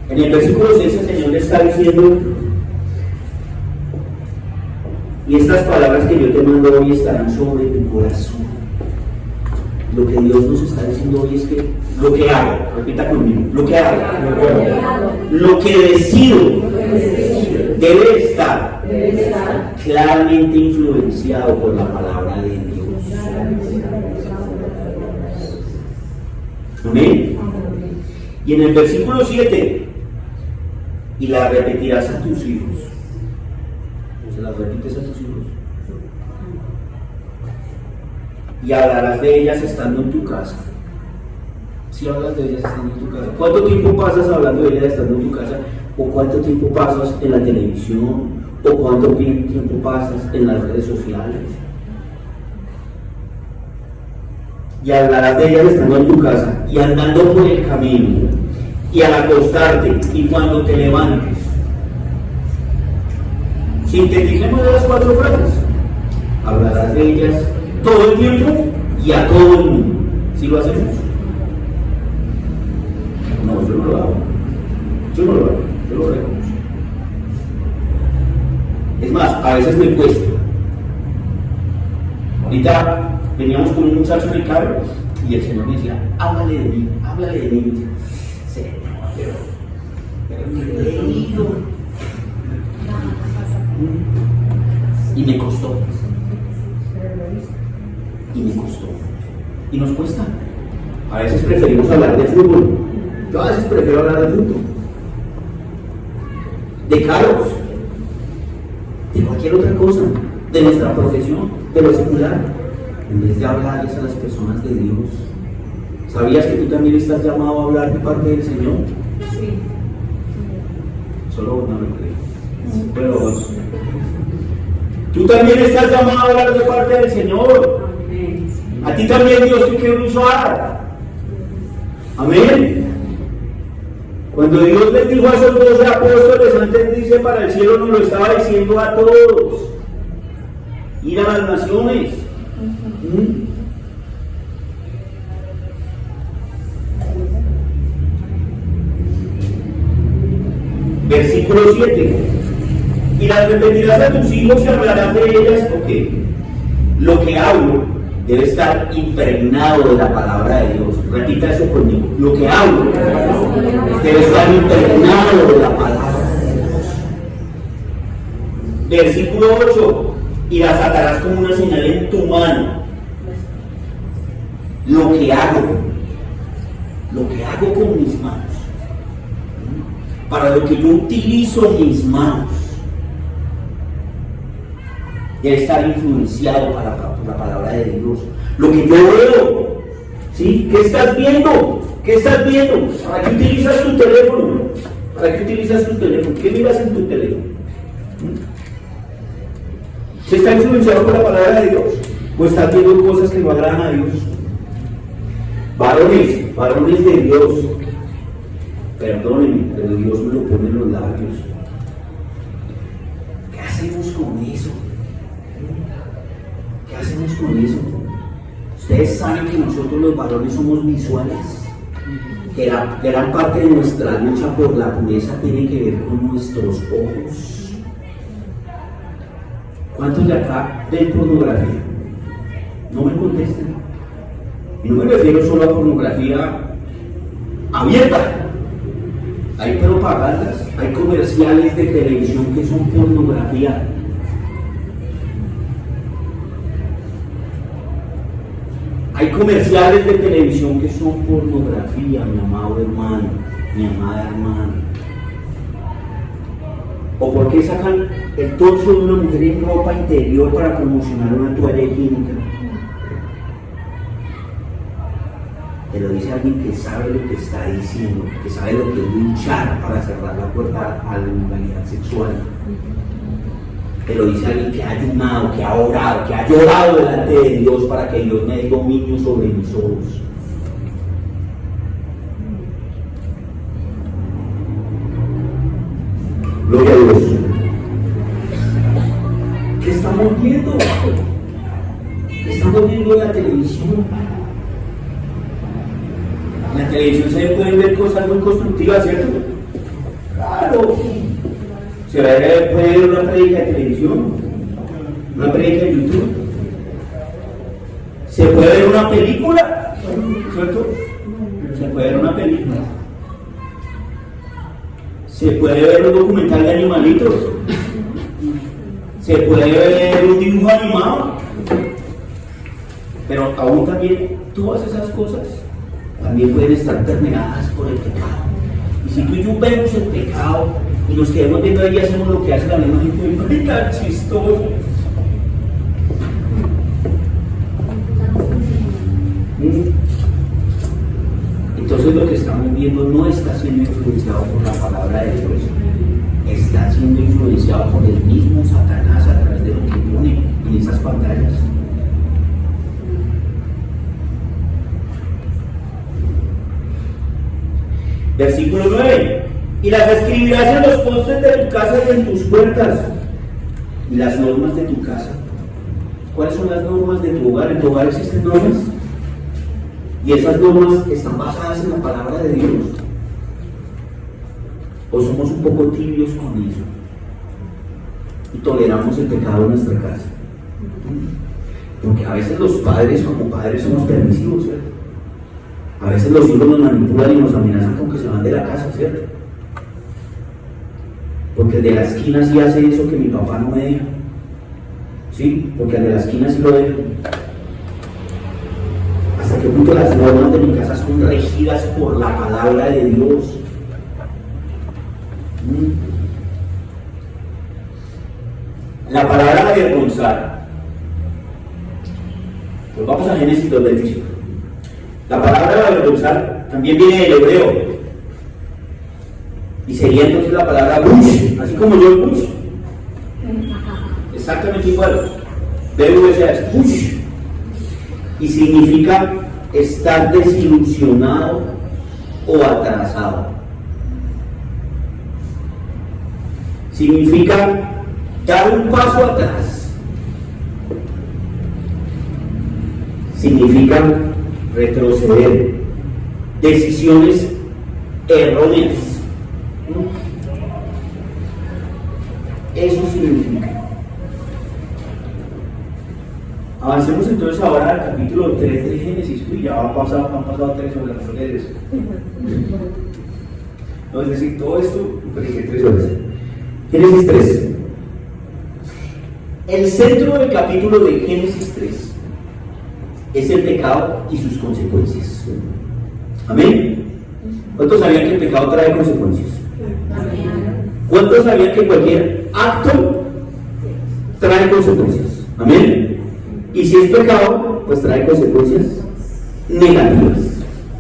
En el versículo 6 el Señor le está diciendo: y estas palabras que yo te mando hoy estarán sobre tu corazón. Lo que Dios nos está diciendo hoy es que lo que hago, repita conmigo, lo que hago, lo que decido, debe estar claramente influenciado por la palabra de Dios. Amén. Y en el versículo 7, y la repetirás a tus hijos. ¿Se las repites a tus hijos? Y hablarás de ellas estando en tu casa. Si hablas de ellas estando en tu casa, ¿cuánto tiempo pasas hablando de ellas estando en tu casa? ¿O cuánto tiempo pasas en la televisión? ¿O cuánto tiempo pasas en las redes sociales? Y hablarás de ellas estando en tu casa y andando por el camino y al acostarte y cuando te levantes. Sinteticemos las 4 frases. Hablarás de ellas todo el tiempo y a todo el mundo. ¿Sí lo hacemos? No, yo no lo hago. Yo no lo hago. Yo lo reconozco. Es más, a veces me cuesta. Ahorita veníamos con un muchacho en el carro y el Señor me decía: háblale de mí, háblale de mí. Y yo, Señor, pero me he leído. Y me costó. Y nos cuesta. A veces preferimos hablar de fútbol. Yo a veces prefiero hablar de fútbol, de carros, de cualquier otra cosa, de nuestra profesión, de lo secular, en vez de hablarles a las personas de Dios. ¿Sabías que tú también estás llamado a hablar de parte del Señor? Sí. Solo uno lo cree. Pero dos. Tú también estás llamado a hablar de parte del Señor. A ti también Dios te quiere usar. Amén. Cuando Dios les dijo a esos 12 apóstoles, antes dice para el cielo, nos lo estaba diciendo a todos: ir a las naciones. Versículo 7. Y las repetirás a tus hijos y hablarás de ellas, porque lo que hablo debe estar impregnado de la palabra de Dios. Repita eso conmigo. Lo que hablo debe estar impregnado de la palabra de Dios. Versículo 8. Y las atarás como una señal en tu mano. Lo que hago con mis manos, para lo que yo utilizo mis manos, debe estar influenciado por la palabra de Dios. Lo que yo veo, ¿sí? ¿Qué estás viendo? ¿Qué estás viendo? ¿Para qué utilizas tu teléfono? ¿Para qué utilizas tu teléfono? ¿Qué miras en tu teléfono? ¿Se está influenciado por la palabra de Dios? ¿O estás viendo cosas que no agradan a Dios? Varones de Dios, perdónenme, pero Dios me lo pone en los labios. ¿Qué hacemos con eso? ¿Qué hacemos con eso? Ustedes saben que nosotros los varones somos visuales, que la gran parte de nuestra lucha por la pureza tiene que ver con nuestros ojos. ¿Cuántos de acá ven pornografía? No me contesten. Y no me refiero solo a pornografía abierta. Hay propagandas, hay comerciales de televisión que son pornografía. Hay comerciales de televisión que son pornografía, mi amado hermano, mi amada hermana. ¿O por qué sacan el torso de una mujer en ropa interior para promocionar una toalla higiénica? Te lo dice alguien que sabe lo que está diciendo, que sabe lo que es luchar para cerrar la puerta a la inmoralidad sexual. Te lo dice alguien que ha ayunado, que ha orado, que ha llorado delante de Dios para que Dios me dé dominio sobre mis ojos. Gloria a Dios. ¿Qué estamos viendo? ¿Qué estamos viendo en la televisión? En la televisión se pueden ver cosas muy constructivas, ¿cierto? Claro. Se puede ver una predica de televisión, una predica de YouTube. Se puede ver una película, ¿cierto? Se puede ver una película. Se puede ver un documental de animalitos. Se puede ver un dibujo animado. Pero aún también todas esas cosas también pueden estar permeadas por el pecado. Y si tú y yo vemos el pecado y nos quedamos viendo ahí y hacemos lo que hace la misma gente, no es tan chistoso. Entonces lo que estamos viendo no está siendo influenciado por la palabra de Dios, está siendo influenciado por el mismo Satanás a través de lo que pone en esas pantallas. Versículo 9. Y las escribirás en los postes de tu casa y en tus puertas. Y las normas de tu casa. ¿Cuáles son las normas de tu hogar? ¿En tu hogar existen normas? Y esas normas están basadas en la palabra de Dios. ¿O somos un poco tibios con eso? Y toleramos el pecado en nuestra casa. Porque a veces los padres, como padres, somos permisivos, ¿cierto? A veces los hijos nos manipulan y nos amenazan con que se van de la casa, ¿cierto? Porque el de la esquina sí hace eso que mi papá no me deja. ¿Sí? Porque el de la esquina sí lo deja. ¿Hasta qué punto las normas de mi casa son regidas por la palabra de Dios? La palabra avergonzar. Pues vamos a Génesis 2:25. La palabra avergonzar también viene del hebreo. Y sería entonces la palabra bush, así como yo bush. Exactamente igual. BUSH, bush. Y significa estar desilusionado o atrasado. Significa dar un paso atrás. Significa retroceder. Decisiones erróneas. Eso significa. Avancemos entonces ahora al capítulo 3 de Génesis. Uy, ya han pasado 3 horas, no de eso. No, es decir, todo esto, pues dije 3 horas. Génesis 3. El centro del capítulo de Génesis 3 es el pecado y sus consecuencias. Amén. ¿Cuántos sabían que el pecado trae consecuencias? ¿Cuántos sabían que cualquier acto trae consecuencias? Amén. Y si es pecado, pues trae consecuencias negativas.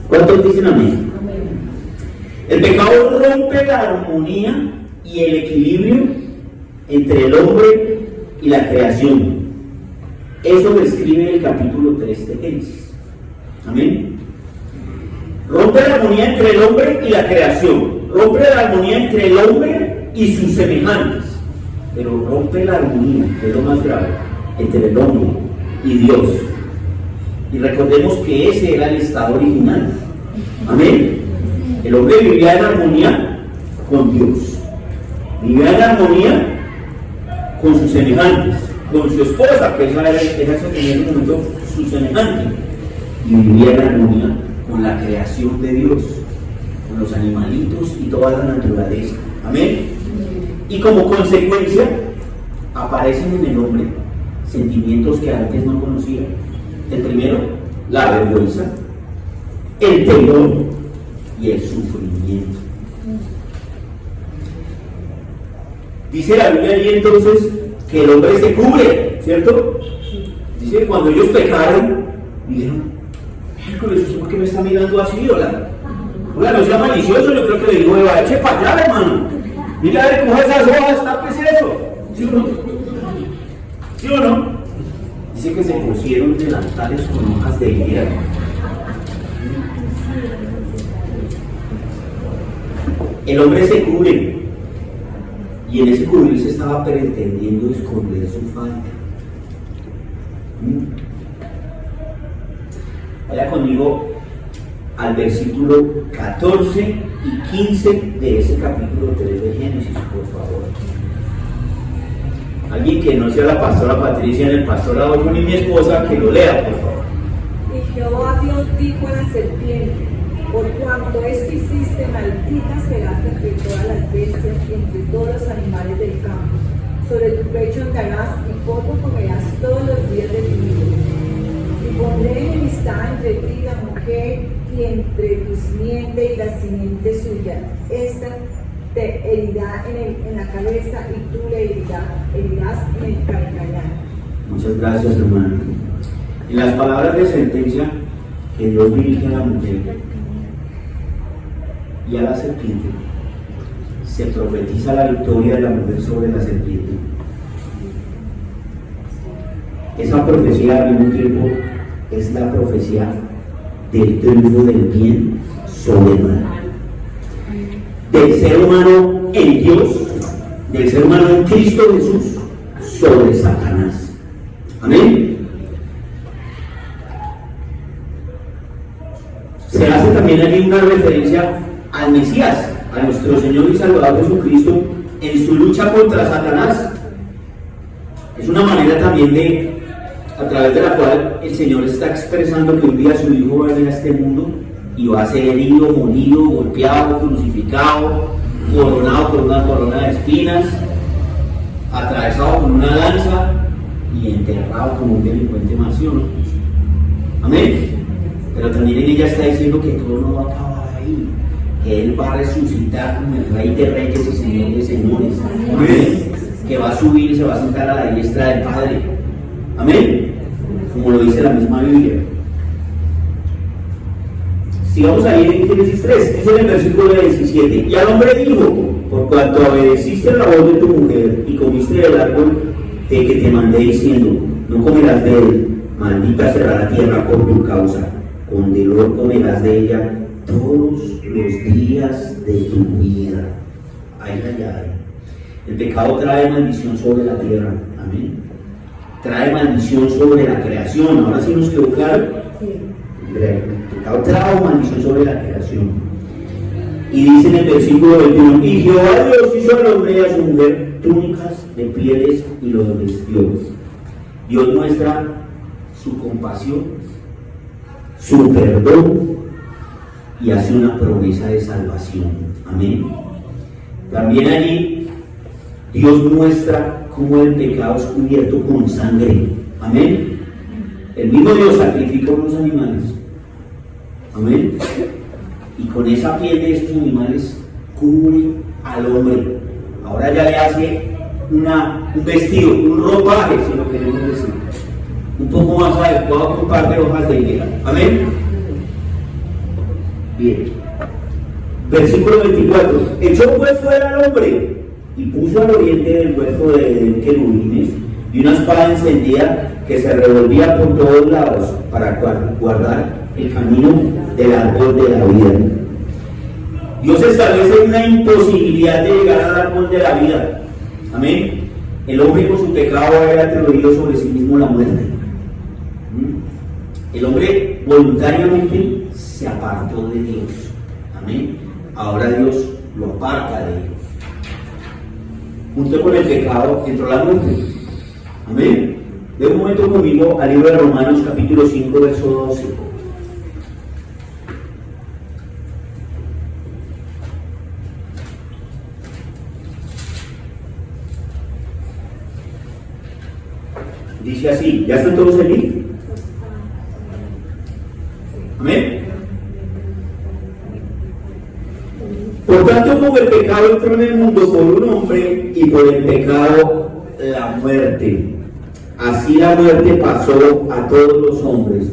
¿Cuántos dicen amén? El pecado rompe la armonía y el equilibrio entre el hombre y la creación. Eso lo escribe el capítulo 3 de Génesis. Amén. Rompe la armonía entre el hombre y la creación. Rompe la armonía entre el hombre y sus semejantes. Pero rompe la armonía, que es lo más grave, entre el hombre y Dios. Y recordemos que ese era el estado original. Amén. El hombre vivía en armonía con Dios. Vivía en armonía con sus semejantes, con su esposa, que esa tenía en ese momento su semejante. Y vivía en armonía con la creación de Dios, con los animalitos y toda la naturaleza. Amén. Y como consecuencia, aparecen en el hombre sentimientos que antes no conocía. El primero, la vergüenza, el temor y el sufrimiento. Dice la Biblia ahí entonces que el hombre se cubre, ¿cierto? Dice que cuando ellos pecaron, dijeron, ¿por qué me está mirando así? Hola, no sea malicioso. Yo creo que le digo, eche para allá, hermano. Mira, a ver, coge esas hojas, tapes eso. ¿Sí o no? ¿Sí o no? Dice que se pusieron delantales con hojas de higuera. El hombre se cubre. Y en ese cubrirse estaba pretendiendo esconder su falta. Vaya conmigo al versículo 14 y 15 de ese capítulo 3 de Génesis, por favor. Alguien que no sea la pastora Patricia, ni el pastor Adolfo, ni mi esposa, que lo lea, por favor. Y Jehová Dios dijo a la serpiente: por cuanto esto hiciste, maldita serás entre todas las bestias y entre todos los animales del campo. Sobre tu pecho andarás y polvo comerás todos los días de tu vida. Y pondré enemistad entre ti y la mujer, y entre tu simiente y la simiente suya. Esta te herirá en la cabeza y tú le herirás en el calcañar. Muchas gracias, hermano. En las palabras de sentencia que Dios dirige a la mujer y a la serpiente, se profetiza la victoria de la mujer sobre la serpiente. Esa profecía al mismo tiempo es la profecía del triunfo del bien sobre el mal, del ser humano en Dios, del ser humano en Cristo Jesús sobre Satanás. Amén. Se hace también allí una referencia al Mesías, a nuestro Señor y Salvador Jesucristo, en su lucha contra Satanás. Es una manera también a través de la cual el Señor está expresando que un día su Hijo va a venir a este mundo y va a ser herido, molido, golpeado, crucificado, coronado por una corona de espinas, atravesado con una lanza y enterrado como un delincuente mansión. Amén. Pero también en ella está diciendo que todo no va a acabar ahí, que Él va a resucitar como el Rey de Reyes y Señor de Señores. Amén. Que va a subir y se va a sentar a la diestra del Padre. Amén. Como lo dice la misma Biblia. Sigamos ahí en Génesis 3, dice en el versículo 17: y al hombre dijo: por cuanto obedeciste la voz de tu mujer y comiste del árbol de que te mandé diciendo, no comerás de él, maldita será la tierra por tu causa, con dolor comerás de ella todos los días de tu vida. Ay, ay, ay. El pecado trae maldición sobre la tierra. Amén. Trae maldición sobre la creación. Ahora sí nos quedó claro. El pecado trae maldición sobre la creación. Y dice en el versículo 21, y Jehová Dios hizo al hombre y a su mujer túnicas de pieles y los vistió. Dios muestra su compasión, su perdón y hace una promesa de salvación. Amén. También allí Dios muestra cómo el pecado es cubierto con sangre. Amén. El mismo Dios sacrifica unos animales. Amén. Y con esa piel de estos animales cubre al hombre. Ahora ya le hace un vestido, un ropaje, si lo queremos decir, un poco más adecuado que un par de hojas de higuera. Amén. Bien. Versículo 24. Echó pues fuera al hombre y puso al oriente del huerto de querubines y una espada encendida que se revolvía por todos lados para guardar el camino del árbol de la vida. Dios establece una imposibilidad de llegar al árbol de la vida. Amén. El hombre con su pecado había atribuido sobre sí mismo la muerte. El hombre voluntariamente se apartó de Dios. Amén. Ahora Dios lo aparta de Dios. Junto con el pecado entró la muerte. Amén. De un momento conmigo al libro de Romanos capítulo 5 verso 12. Dice así, ¿ya están todos allí? Amén. Por tanto, como el pecado entró en el mundo por un hombre y por el pecado la muerte, así la muerte pasó a todos los hombres,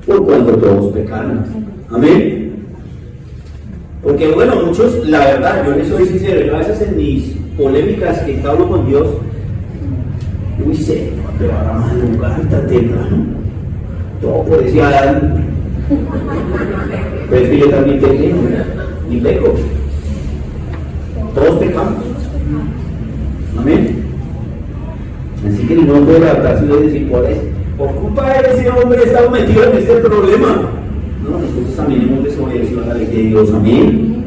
por cuanto todos pecaron. Amén. Porque bueno, muchos, la verdad, yo les soy sincero, yo a veces en mis polémicas que hablo con Dios, uy, Señor, te van a madrugar tan temprano. Todo por ese Adán. Pero es que yo también pequé y peco. Todos pecamos. Amén. Así que no puede adaptarse y decir, por culpa de ese hombre he estado metido en este problema. No, nosotros también hemos desobedecido a la ley de Dios. Amén.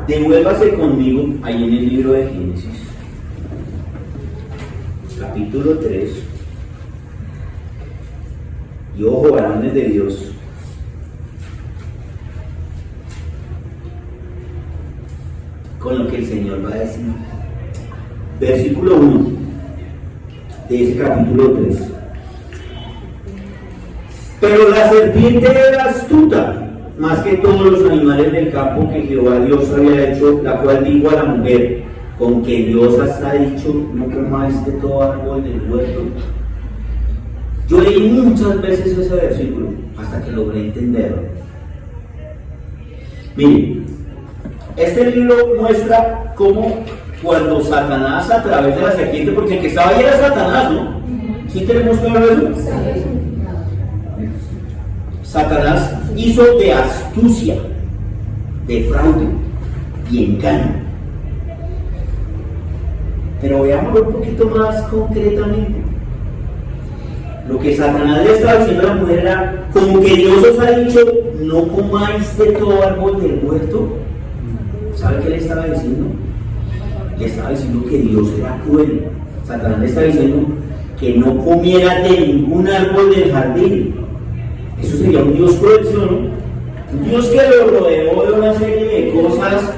Devuélvase conmigo ahí en el libro de Génesis, capítulo 3. Y ojo, varones de Dios, con lo que el Señor va a decir. Versículo 1 de ese capítulo 3. Pero la serpiente era astuta más que todos los animales del campo que Jehová Dios había hecho, la cual dijo a la mujer, con que Dios hasta ha dicho, no comáis de todo árbol del huerto. Yo leí muchas veces ese versículo hasta que logré entenderlo. Miren, este libro muestra cómo cuando Satanás, a través de la serpiente, porque el que estaba ahí era Satanás, ¿no? ¿Sí tenemos claro eso? Satanás hizo de astucia, de fraude y engaño. Pero veámoslo un poquito más concretamente. Lo que Satanás le estaba diciendo a la mujer era, como que Dios os ha dicho, no comáis de todo árbol del huerto. ¿Sabe qué le estaba diciendo? Le estaba diciendo que Dios era cruel. Satanás le estaba diciendo que no comiera de ningún árbol del jardín. Eso sería un Dios cruel, ¿sí o no? Un Dios que lo rodeó de una serie de cosas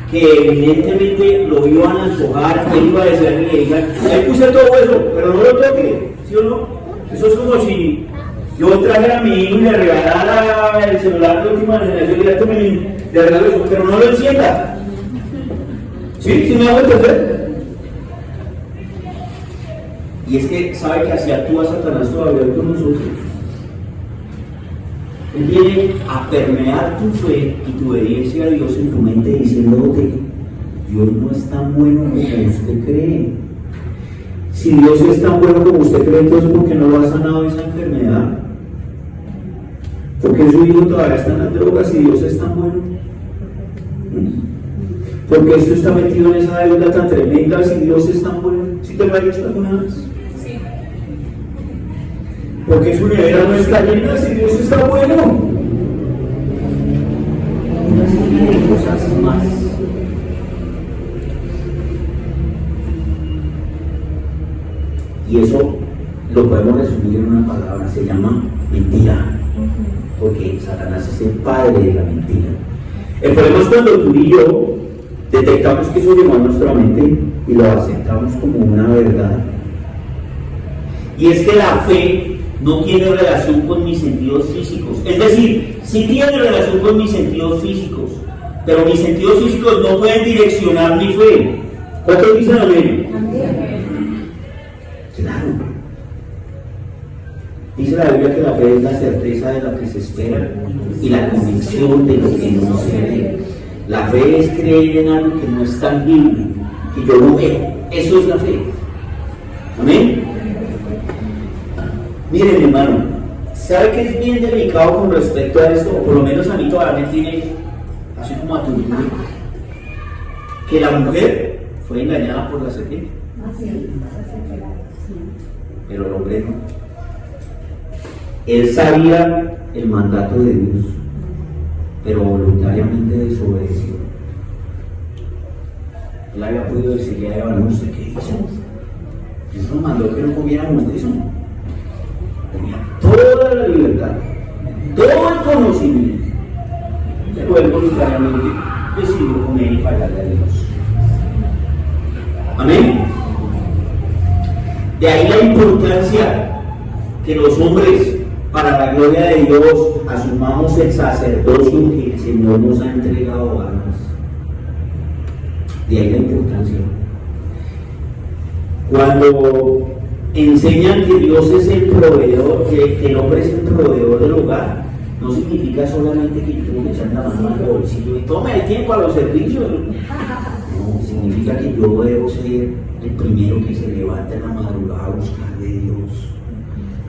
que evidentemente lo iban a antojar, que iba a decir a mi hija, ahí puse todo eso, pero no lo toque, ¿sí o no? Eso es como si yo trajera a mi hijo y le regalara el celular de última generación y le regalo eso, pero no lo encienda. ¿Sí? ¿Sí me hago entender? Y es que sabe que así actúa Satanás todavía con nosotros. Él viene a permear tu fe y tu obediencia a Dios en tu mente diciéndote, Dios no es tan bueno como usted cree. Si Dios es tan bueno como usted cree, entonces ¿por qué no lo ha sanado esa enfermedad? ¿Por qué su hijo todavía está en las drogas si Dios es tan bueno? ¿Por qué usted está metido en esa deuda tan tremenda si Dios es tan bueno? ¿Sí te lo ha dicho alguna vez? Sí. porque su nevera no está llena si Dios está bueno. Una serie de cosas más. Y eso lo podemos resumir en una palabra, se llama mentira, porque Satanás es el padre de la mentira. El problema es cuando tú y yo detectamos que eso llegó a nuestra mente y lo aceptamos como una verdad. Y es que la fe no tiene relación con mis sentidos físicos. Es decir, sí tiene relación con mis sentidos físicos, pero mis sentidos físicos no pueden direccionar mi fe. ¿Cuántos dicen amén? Claro. Dice la Biblia que la fe es la certeza de lo que se espera y la convicción de lo que no se ve. La fe es creer en algo que no es tangible, que yo no veo. Eso es la fe. Amén. Miren, mi hermano, ¿sabe que es bien delicado con respecto a esto? O por lo menos a mí todavía me tiene así como a tu que la mujer fue engañada por la serpiente, pero el hombre no. Él sabía el mandato de Dios, pero voluntariamente desobedeció. Él había podido decirle a Eva: no, ¿usted qué hizo? Dios nos mandó que no comiéramos de eso. Tenía toda la libertad, todo el conocimiento, pero él voluntariamente decidió comer y fallarle a Dios. Amén. De ahí la importancia que los hombres, para la gloria de Dios, asumamos el sacerdocio que el Señor nos ha entregado a armas. De ahí la importancia. Cuando enseñan que Dios es el proveedor, que el hombre es el proveedor del hogar, no significa solamente que yo tengo que echar la mano al bolsillo y tome el tiempo a los servicios. No, significa que yo debo ser el primero que se levanta en la madrugada a buscar de Dios.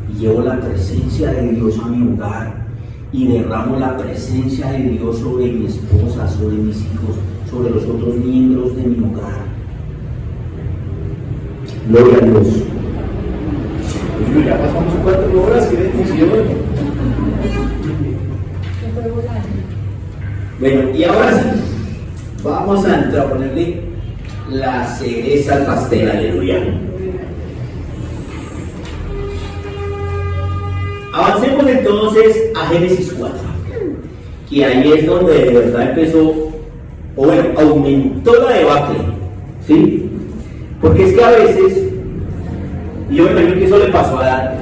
Y llevo la presencia de Dios a mi hogar y derramo la presencia de Dios sobre mi esposa, sobre mis hijos, sobre los otros miembros de mi hogar. Gloria a Dios. Pues ya pasamos 4 horas, qué bendición. Bueno, y ahora sí, vamos a entrar a ponerle la cereza al pastel, aleluya. Avancemos entonces a Génesis 4, que ahí es donde de verdad empezó, o bueno, aumentó la debacle, ¿sí? Porque es que a veces, y yo me imagino que eso le pasó a Adán,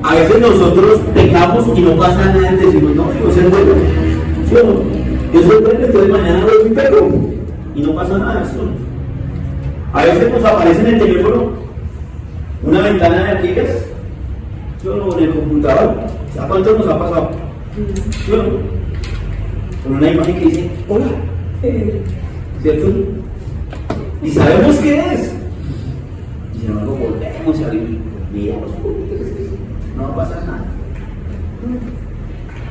a veces nosotros pecamos y no pasa nada, y decimos: no, Dios es bueno, ¿sí o no? Dios es bueno, entonces mañana voy y peco, y no pasa nada, ¿sí o no? A veces nos aparece en el teléfono una ventana de aquellas, ¿sí o no? En el computador, ¿a cuánto nos ha pasado? ¿Sí o no? Con una imagen que dice: hola, ¿cierto? Y sabemos qué es. Y si no lo volvemos a abrir, miramos, no pasa nada.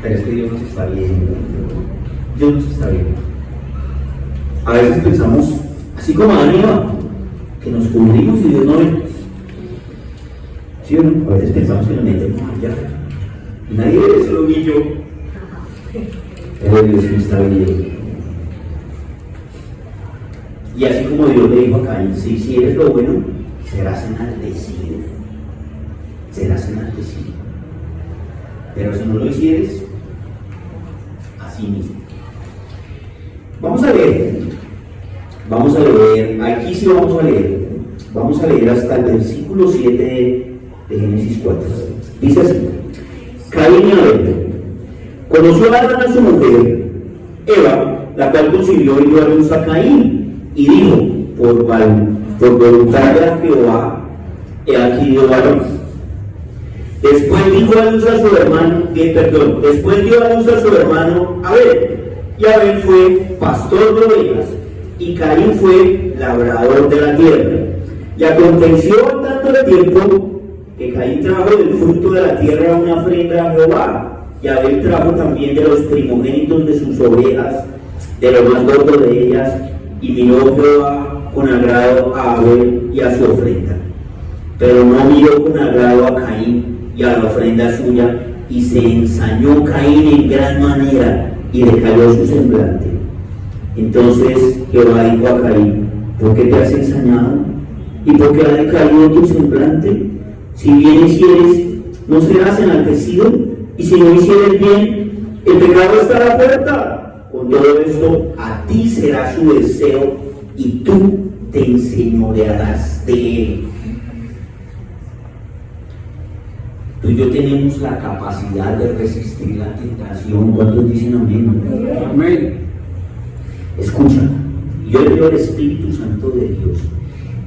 Pero es que Dios nos está viendo. Dios nos está viendo. A veces pensamos, así como Adán y Eva, que nos cubrimos y Dios no ve. ¿Sí o no? A veces pensamos que nos metemos allá. Y nadie ve, solo vi yo. Pero Dios me está viendo. Y así como Dios le dijo a Caín: si hicieres lo bueno, serás enaltecido. Serás enaltecido. Pero si no lo hicieres, así mismo. Vamos a leer, aquí sí vamos a leer hasta el versículo 7 de Génesis 4. Dice así: Caín y Abel. Conoció a Adán a su mujer, Eva, la cual concibió y dio a luz a Caín, y dijo: por voluntad de Jehová, he aquí dio varón. Después dio a luz a su hermano Abel, y Abel fue pastor de ovejas, y Caín fue labrador de la tierra. Y aconteció tanto el tiempo que Caín trajo del fruto de la tierra una ofrenda a Jehová, y Abel trajo también de los primogénitos de sus ovejas, de lo más gordo de ellas, y miró Jehová con agrado a Abel y a su ofrenda, pero no miró con agrado a Caín y a la ofrenda suya, y se ensañó Caín en gran manera, y decayó su semblante. Entonces Jehová dijo a Caín: ¿por qué te has ensañado? ¿Y por qué ha decaído tu semblante? Si bien hicieres, ¿no serás enaltecido? Y si no hicieres bien, el pecado está a la puerta. Con todo esto, a ti será su deseo, y tú te enseñorearás de él. Tú y yo tenemos la capacidad de resistir la tentación. ¿Cuántos dicen amén? Amén. Escucha, yo le pido al Espíritu Santo de Dios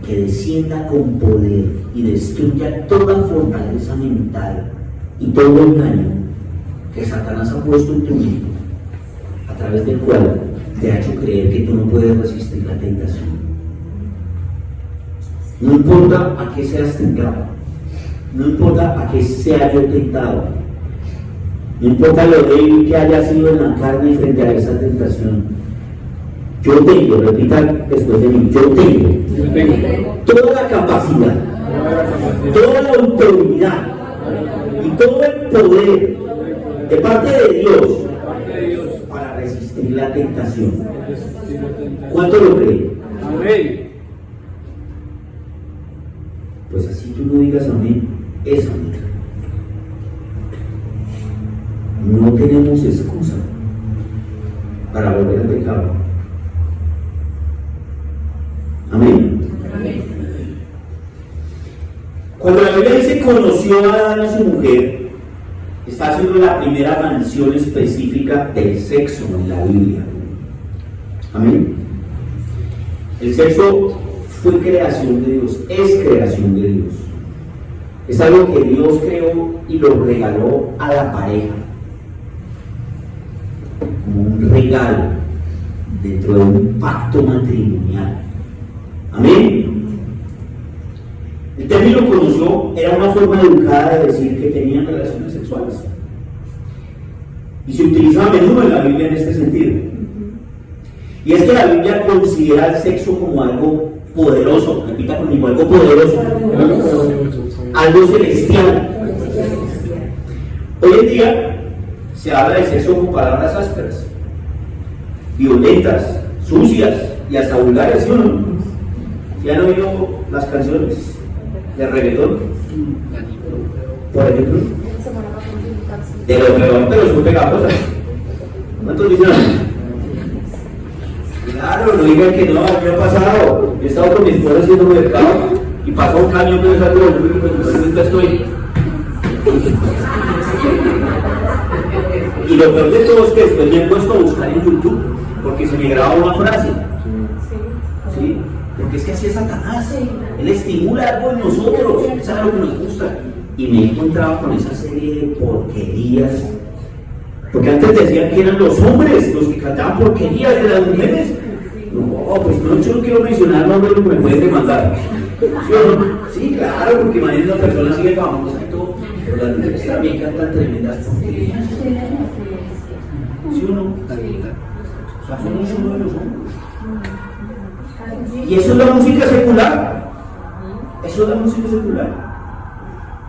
que descienda con poder y destruya toda fortaleza mental y todo engaño que Satanás ha puesto en tu mente, a través del cual te ha hecho creer que tú no puedes resistir la tentación. No importa a qué seas tentado, no importa a qué sea yo tentado, no importa lo débil que haya sido en la carne frente a esa tentación. Yo tengo, repita después de mí, yo tengo toda la capacidad, toda la autoridad y todo el poder de parte de Dios para resistir la tentación. ¿Cuánto lo creen? Amén. Pues así tú no digas amén, es amén. No tenemos excusa para volver al pecado. Amén. Cuando la Biblia dice conoció a Adán y su mujer, está haciendo la primera mención específica del sexo en la Biblia. Amén. El sexo fue creación de Dios, es creación de Dios. Es algo que Dios creó y lo regaló a la pareja, como un regalo dentro de un pacto matrimonial. Amén. El término conoció era una forma educada de decir que tenían relaciones sexuales. Y se utiliza a menudo en la Biblia en este sentido. Y es que la Biblia considera el sexo como algo poderoso, repita conmigo, algo poderoso, algo celestial. Hoy en día se habla de sexo con palabras ásperas, violentas, sucias y hasta vulgares, ¿sí o no? ¿Ya han oído las canciones de reggaetón? Por ejemplo, de lo peor, pero son pegajosas. ¿Cuántos dicen? Claro, no digan que no, ¿qué ha pasado? Yo he estado con mi esposa haciendo mercado y pasó un camión que me salió del público y pues ahorita estoy. Y lo peor de todo es que después me he puesto a buscar en YouTube porque se me graba una frase. ¿Sí? Porque es que así es Satanás. Él estimula algo en nosotros, sabe lo que nos gusta. Y me he encontrado con esa serie de porquerías. Porque antes decían que eran los hombres los que cantaban porquerías de las mujeres. No, pues no, yo no quiero mencionar nombres porque me pueden demandar. ¿Sí o no? Sí, claro, porque imagínate una persona sigue famosa y todo. Pero las mujeres también cantan tremendas porquerías. ¿Sí o no? O sea, somos uno de los hombres. Y eso es la música secular. Eso es la música secular.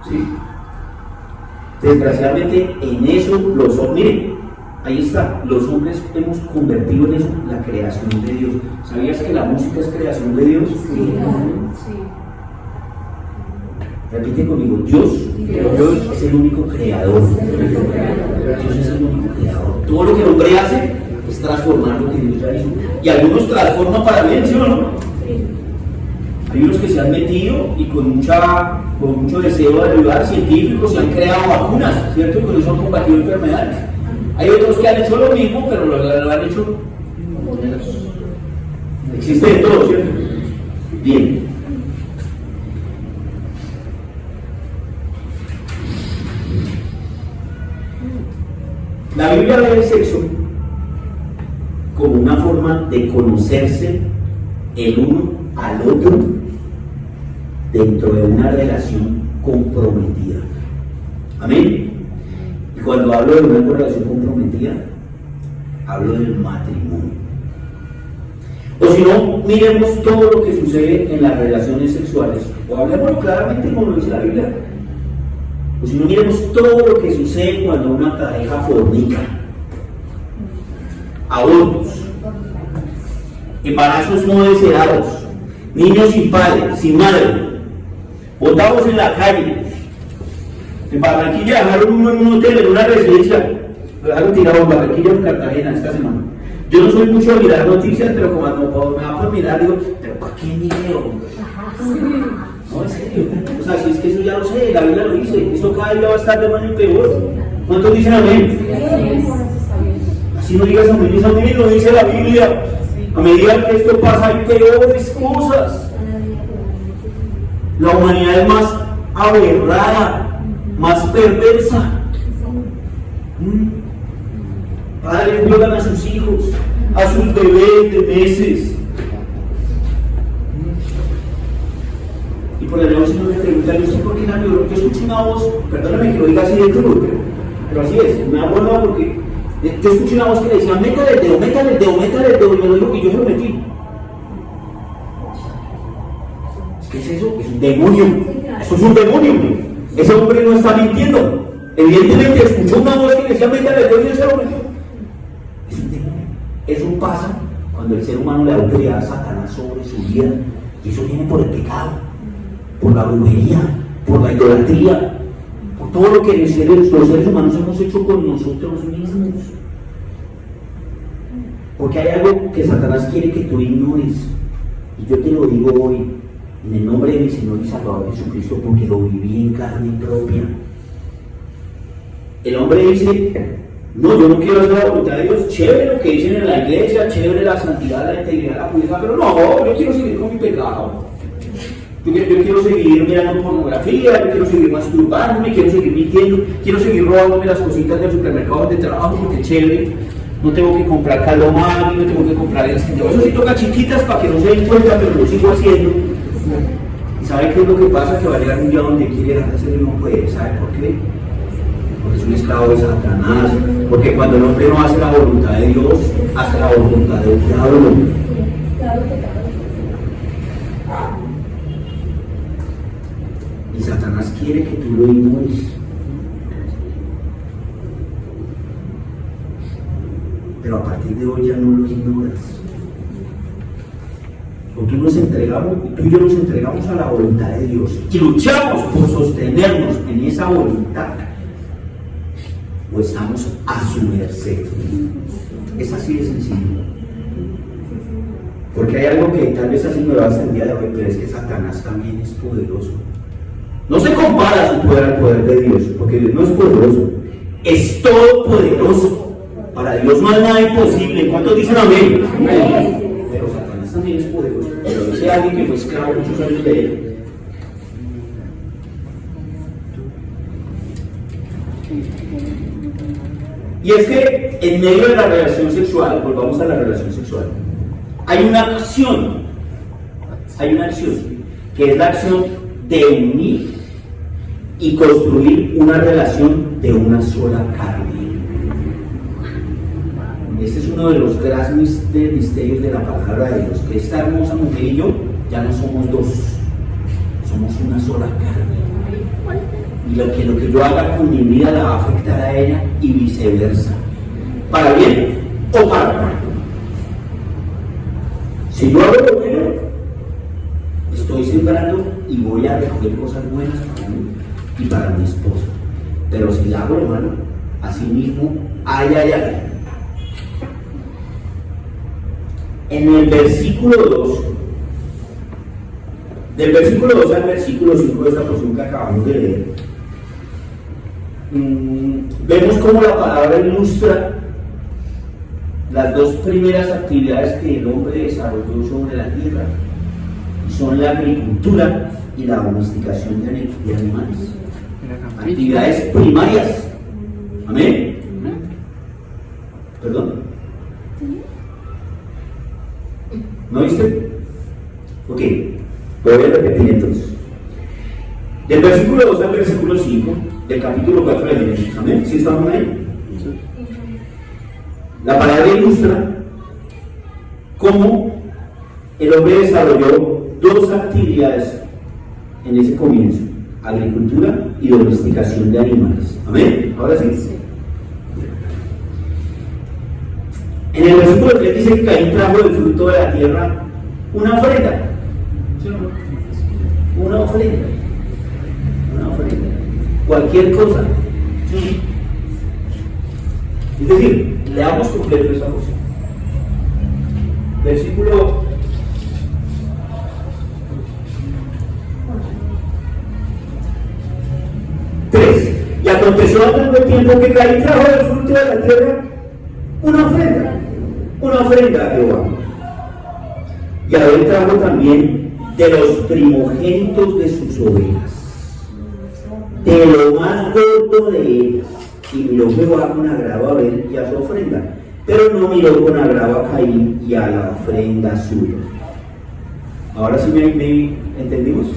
¿Sí? Desgraciadamente en eso los hombres, miren, ahí está, los hombres hemos convertido en eso la creación de Dios. ¿Sabías que la música es creación de Dios? Sí. Repite conmigo, Dios es el único creador. Dios es el único creador. Todo lo que el hombre hace es transformar lo que Dios ya hizo. Y algunos transforman para bien, ¿sí o no? Hay unos que se han metido y con mucho deseo de ayudar, científicos, se han creado vacunas, ¿cierto? Y con eso han combatido enfermedades. Hay otros que han hecho lo mismo, pero lo han hecho. Existe de todo, ¿cierto? Bien. La Biblia ve el sexo como una forma de conocerse el uno al otro dentro de una relación comprometida. Amén. Y cuando hablo de una relación comprometida, hablo del matrimonio. O si no, miremos todo lo que sucede en las relaciones sexuales, o hablemos claramente como lo dice la Biblia. O si no, miremos todo lo que sucede cuando una pareja fornica. Abortos, embarazos no deseados, niños sin padre, sin madre, botados en la calle. En Barranquilla dejaron uno en un hotel, en una residencia, lo dejaron tirado en Barranquilla o en Cartagena esta semana. Yo no soy mucho de mirar noticias, pero como me da por mirar, digo, pero ¿para qué miedo? No, en serio. O sea, si es que eso ya lo sé, la Biblia lo dice, esto cada día va a estar de mal en peor. ¿Cuántos dicen amén? Así no digas amén, amén, lo dice la Biblia. A medida que esto pasa, hay peores cosas. La humanidad es más aberrada, más perversa. Padres violan a sus hijos, a sus bebés de meses. Y por el negocio me preguntan, yo sé por qué la violó. Yo escuché una voz, perdóname que lo diga así de crudo, pero así es, me da bueno porque yo escuché una voz que decía, métale el dedo, métale el dedo, métale el dedo, y me lo dijo y yo se lo metí. ¿Qué es eso? Es un demonio. Eso es un demonio. Ese hombre no está mintiendo. Evidentemente escuchó una voz que decía, métale el dedo y él se lo metió. Es un demonio. Eso pasa cuando el ser humano le da autoridad a Satanás sobre su vida. Y eso viene por el pecado, por la brujería, por la idolatría, por todo lo que los seres humanos hemos hecho con nosotros mismos. Porque hay algo que Satanás quiere que tú ignores. Y yo te lo digo hoy, en el nombre de mi Señor y Salvador Jesucristo, porque lo viví en carne propia. El hombre dice, no, yo no quiero hacer la voluntad de Dios, chévere lo que dicen en la iglesia, chévere la santidad, la integridad, la pureza, pero no, yo quiero seguir con mi pecado. Yo quiero seguir mirando pornografía, yo quiero seguir masturbándome, quiero seguir mintiendo, quiero seguir robándome las cositas del supermercado de trabajo porque chévere. No tengo que comprar calomar, no tengo que comprar encendedor. Eso sí toca chiquitas para que no se den cuenta, pero lo sigo haciendo. ¿Y sabe qué es lo que pasa? Que va a llegar un día donde quiere dejar de hacerlo y no puede. ¿Sabe por qué? Porque es un esclavo de Satanás. Porque cuando el hombre no hace la voluntad de Dios, hace la voluntad del diablo. Y Satanás quiere que tú lo ignores. Pero a partir de hoy ya no lo ignoras. O tú y yo nos entregamos a la voluntad de Dios y luchamos por sostenernos en esa voluntad, o estamos a su merced. Es así de sencillo. Porque hay algo que tal vez así me va hasta el día de hoy, pero es que Satanás también es poderoso. No se compara su poder al poder de Dios, porque Dios no es poderoso, es todopoderoso. Para Dios no hay nada imposible. ¿Cuántos dicen amén? Pero Satanás también es poderoso. Pero dice alguien que fue esclavo muchos años de él. Y es que en medio de la relación sexual, volvamos a la relación sexual, hay una acción, que es la acción de unir y construir una relación de una sola carne. Este es uno de los grandes misterios de la palabra de Dios, que esta hermosa mujer y yo ya no somos dos, somos una sola carne. Y lo que yo haga con mi vida la va a afectar a ella y viceversa, para bien o para mal. Si yo hago lo bueno, estoy sembrando y voy a recoger cosas buenas para mí y para mi esposa. Pero si hago lo malo, así mismo, ay. En el versículo 2, del versículo 2 al versículo 5 de esta porción que acabamos de leer, vemos cómo la palabra ilustra las dos primeras actividades que el hombre desarrolló sobre la tierra, y son la agricultura y la domesticación de animales. Actividades primarias. Amén. ¿Perdón? ¿No viste? Ok, voy a repetir entonces. Del versículo 2 al versículo 5 del capítulo 4 de Génesis. ¿Amén? ¿Sí estamos ahí? La palabra ilustra cómo el hombre desarrolló dos actividades en ese comienzo. agricultura y domesticación de animales. Amén. Ahora sí. En el versículo 3 dice que Caín trajo del fruto de la tierra una ofrenda. ¿Sí o no? Una ofrenda. Una ofrenda. Cualquier cosa. Es decir, leamos completo esa cosa. Versículo 3. Y aconteció al mismo tiempo que Caín trajo del fruto de la tierra una ofrenda a Jehová. Y Abel trajo también de los primogénitos de sus ovejas, de lo más gordo de ellas. Y miró Jehová con agrado a Abel y a su ofrenda, pero no miró con agrado a Caín y a la ofrenda suya. Ahora sí me entendimos.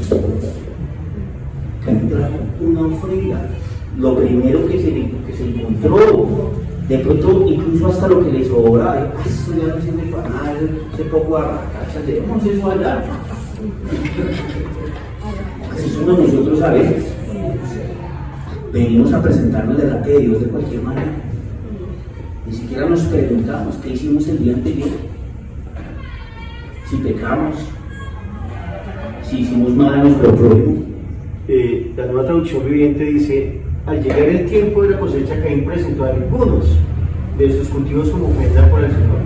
Caín trajo una ofrenda, lo primero que se encontró. De pronto, incluso hasta lo que le sobra, eso ya no sirve para nada, ese poco arracachas, debemos eso allá. Así somos nosotros a veces. Venimos a presentarnos delante de Dios de cualquier manera. Ni siquiera nos preguntamos qué hicimos el día anterior, si pecamos, si hicimos mal a nuestro prójimo. La nueva traducción viviente dice: al llegar el tiempo de la cosecha, Caín presentó a algunos de sus cultivos como ofrenda por el Señor.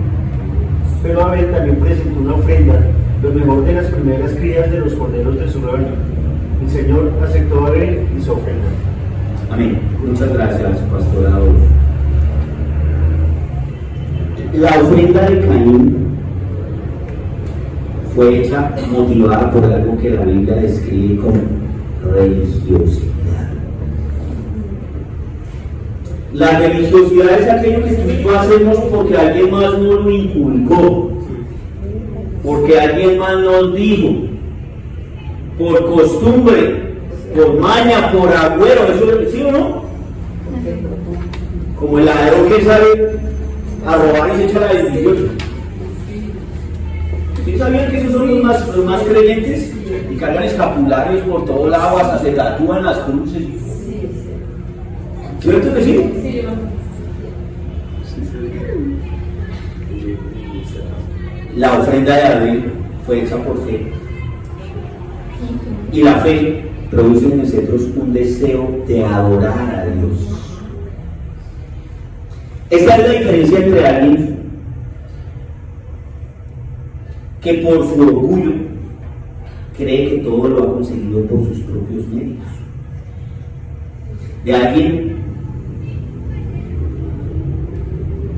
Pero Abel también presentó una ofrenda, lo mejor de las primeras crías de los corderos de su rebaño. El Señor aceptó a Abel y su ofrenda. Amén. Muchas gracias, Pastor Adolfo. La ofrenda de Caín fue hecha motivada por algo que la Biblia describe como religiosidad. La religiosidad es aquello que tú y yo hacemos porque alguien más nos lo inculcó, porque alguien más nos dijo, por costumbre, por maña, por agüero, ¿eso sí o no? Como el ladrón que sale a robar y se echa la de 18. ¿Sí sabían que esos son los más creyentes? Y cargan escapularios por todo lado, hasta se tatúan las cruces. ¿Cierto que sí? La ofrenda de Abel fue hecha por fe. Y la fe produce en nosotros un deseo de adorar a Dios. Esta es la diferencia entre alguien que por su orgullo cree que todo lo ha conseguido por sus propios méritos, de alguien.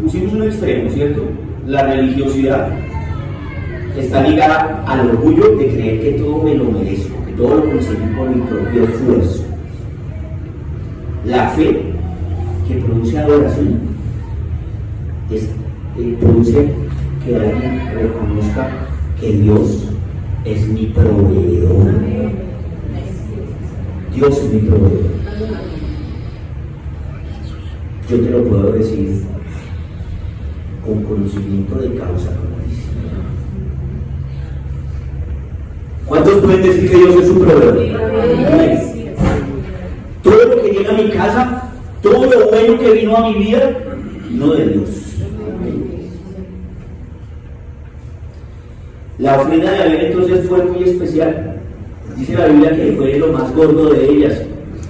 Pusimos un extremo, ¿cierto? La religiosidad está ligada al orgullo de creer que todo me lo merezco, que todo lo conseguí por mi propio esfuerzo. La fe, que produce adoración, produce que alguien reconozca que Dios es mi proveedor. Dios es mi proveedor. Yo te lo puedo decir con conocimiento de causa, como dice. ¿Cuántos pueden decir que Dios es su proveedor? Todo lo que llega a mi casa, todo lo bueno que vino a mi vida, vino de Dios. La ofrenda de Abel entonces fue muy especial. Dice la Biblia que fue lo más gordo de ellas,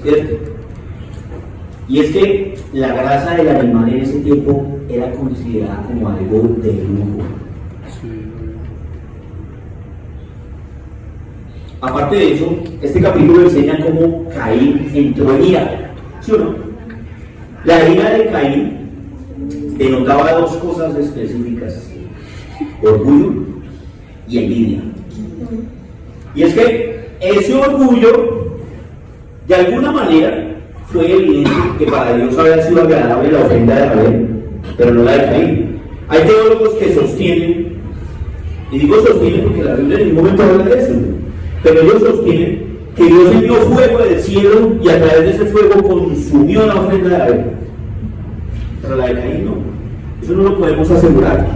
¿cierto? Y es que la grasa del animal en ese tiempo era considerada como algo de lujo. Aparte de eso, este capítulo enseña cómo Caín entró en ira, ¿sí o no? La ira de Caín denotaba dos cosas específicas: orgullo y envidia. Y es que ese orgullo, de alguna manera, fue evidente que para Dios había sido agradable la ofrenda de Abel, pero no la de Caín. Hay teólogos que sostienen, y digo sostienen porque la Biblia en ningún momento habla de eso, pero ellos sostienen que Dios envió fuego del cielo y a través de ese fuego consumió la ofrenda de Abel, pero la de Caín no. Eso no lo podemos asegurar,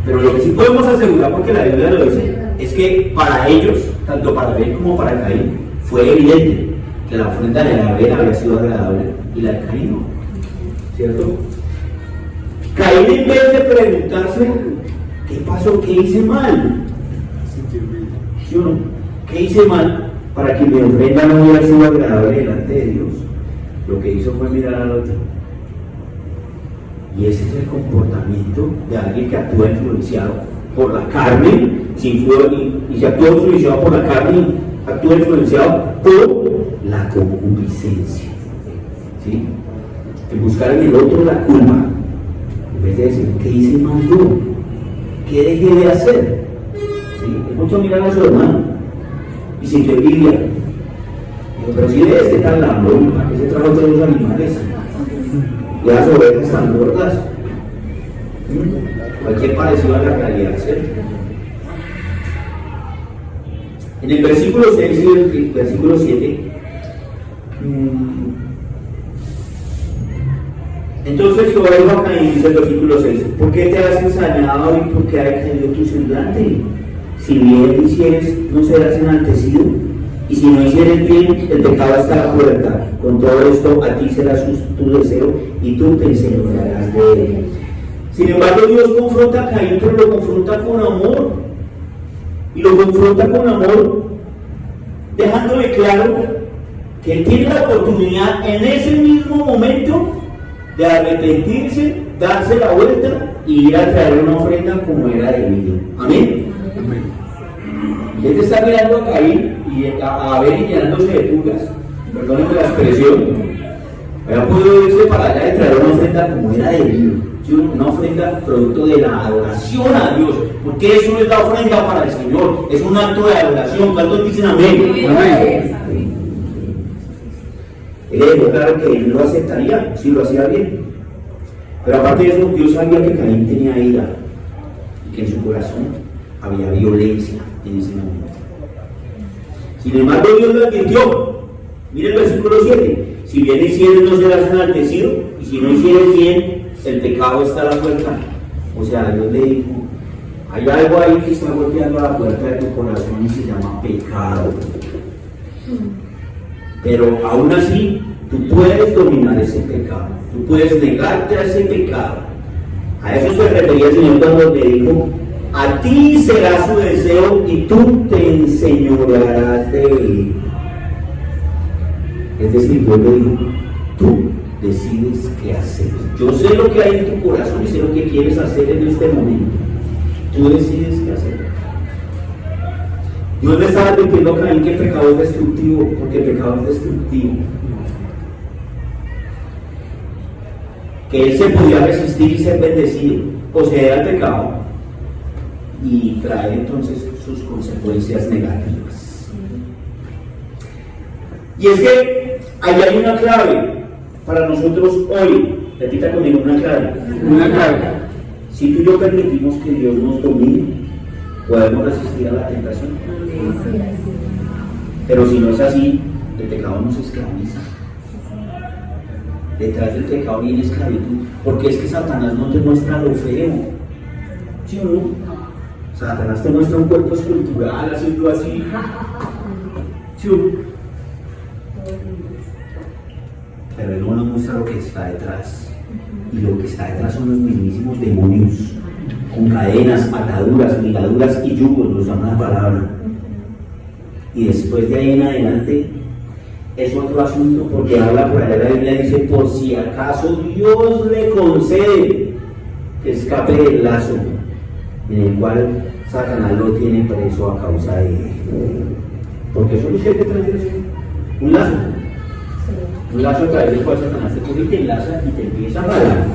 pero lo que sí podemos asegurar, porque la Biblia lo dice, es que para ellos, tanto para Abel como para Caín, fue evidente que la ofrenda de Abel había sido agradable y la de Caín no, ¿cierto? Caín, en vez de preguntarse ¿qué pasó? ¿Qué hice mal? ¿Sí o no? ¿Qué hice mal para que mi ofrenda no hubiera sido agradable delante de Dios? Lo que hizo fue mirar al otro. Y ese es el comportamiento de alguien que actúa influenciado por la carne, y si actúa influenciado por la carne, actúa influenciado por la concupiscencia. ¿Sí? En buscar en el otro la culpa, en vez de decir, ¿qué hice mal yo? ¿Qué dejé de hacer? ¿Sí? Es mucho mirar a su hermano y si te envidia. Digo, pero si de este tan lambrón, ¿para qué se trajo todos los animales? Y las ovejas tan gordas. Cualquier parecido a la realidad, ¿cierto? En el versículo 6 y el versículo 7, entonces Jehová dijo a Caín, dice el versículo 6, ¿por qué te has ensañado y por qué ha decaído tu semblante? Si bien hicieres, no serás enaltecido, y si no hicieres bien, el pecado está a la puerta. Con todo esto, a ti será tu deseo, y tú te enseñorearás de él. Sin embargo, Dios confronta a Caín, pero lo confronta con amor. Y lo confronta con amor, dejándole claro que él tiene la oportunidad en ese mismo momento de arrepentirse, darse la vuelta y ir a traer una ofrenda como era debido. Amén. Y él está mirando a Caín y a Abel y llenándose de pulgas. Perdónenme la expresión. Había podido irse para allá y traer una ofrenda como era debido. Una ofrenda producto de la adoración a Dios, porque eso no es la ofrenda para el Señor, es un acto de adoración. ¿Cuántos dicen amén? Amén. Él dejó claro que él lo aceptaría si lo hacía bien, pero aparte de eso, Dios sabía que Caín tenía ira y que en su corazón había violencia en ese momento. Sin embargo, Dios le advirtió. Mire el versículo 7: si bien hicieres, no serás enaltecido, y si no hicieres bien, el pecado está a la puerta. O sea, Dios le dijo, hay algo ahí que está golpeando a la puerta de tu corazón y se llama pecado. Pero aún así, tú puedes dominar ese pecado, tú puedes negarte a ese pecado. A eso se refería el Señor cuando le dijo, a ti será su deseo y tú te enseñorearás de él. Es decir, Dios le dijo, tú decides qué hacer. Yo sé lo que hay en tu corazón y sé lo que quieres hacer en este momento. Tú decides qué hacer. Dios le estaba advirtiendo a Caín que el pecado es destructivo, porque el pecado es destructivo. Que él se podía resistir y ser bendecido, poseer al pecado y traer entonces sus consecuencias negativas. Y es que ahí hay una clave para nosotros hoy. Repita conmigo, una clave. Una clave. Si tú y yo permitimos que Dios nos domine, podemos resistir a la tentación. Pero si no es así, el pecado nos esclaviza. Detrás del pecado viene esclavitud, porque es que Satanás no te muestra lo feo, ¿sí o no? Satanás te muestra un cuerpo escultural, haciendo así, ¿sí o no? Pero él no nos muestra lo que está detrás, y lo que está detrás son los mismísimos demonios, con cadenas, ataduras, ligaduras y yugos, nos llama la palabra. Y después de ahí en adelante es otro asunto, porque habla por allá la Biblia, dice, por si acaso Dios le concede que escape del lazo en el cual Satanás lo tiene preso a causa de él. Porque eso es lo que hay detrás de eso, un lazo. Un lazo a través del cual Satanás te coge y te enlaza y te empieza a jalar.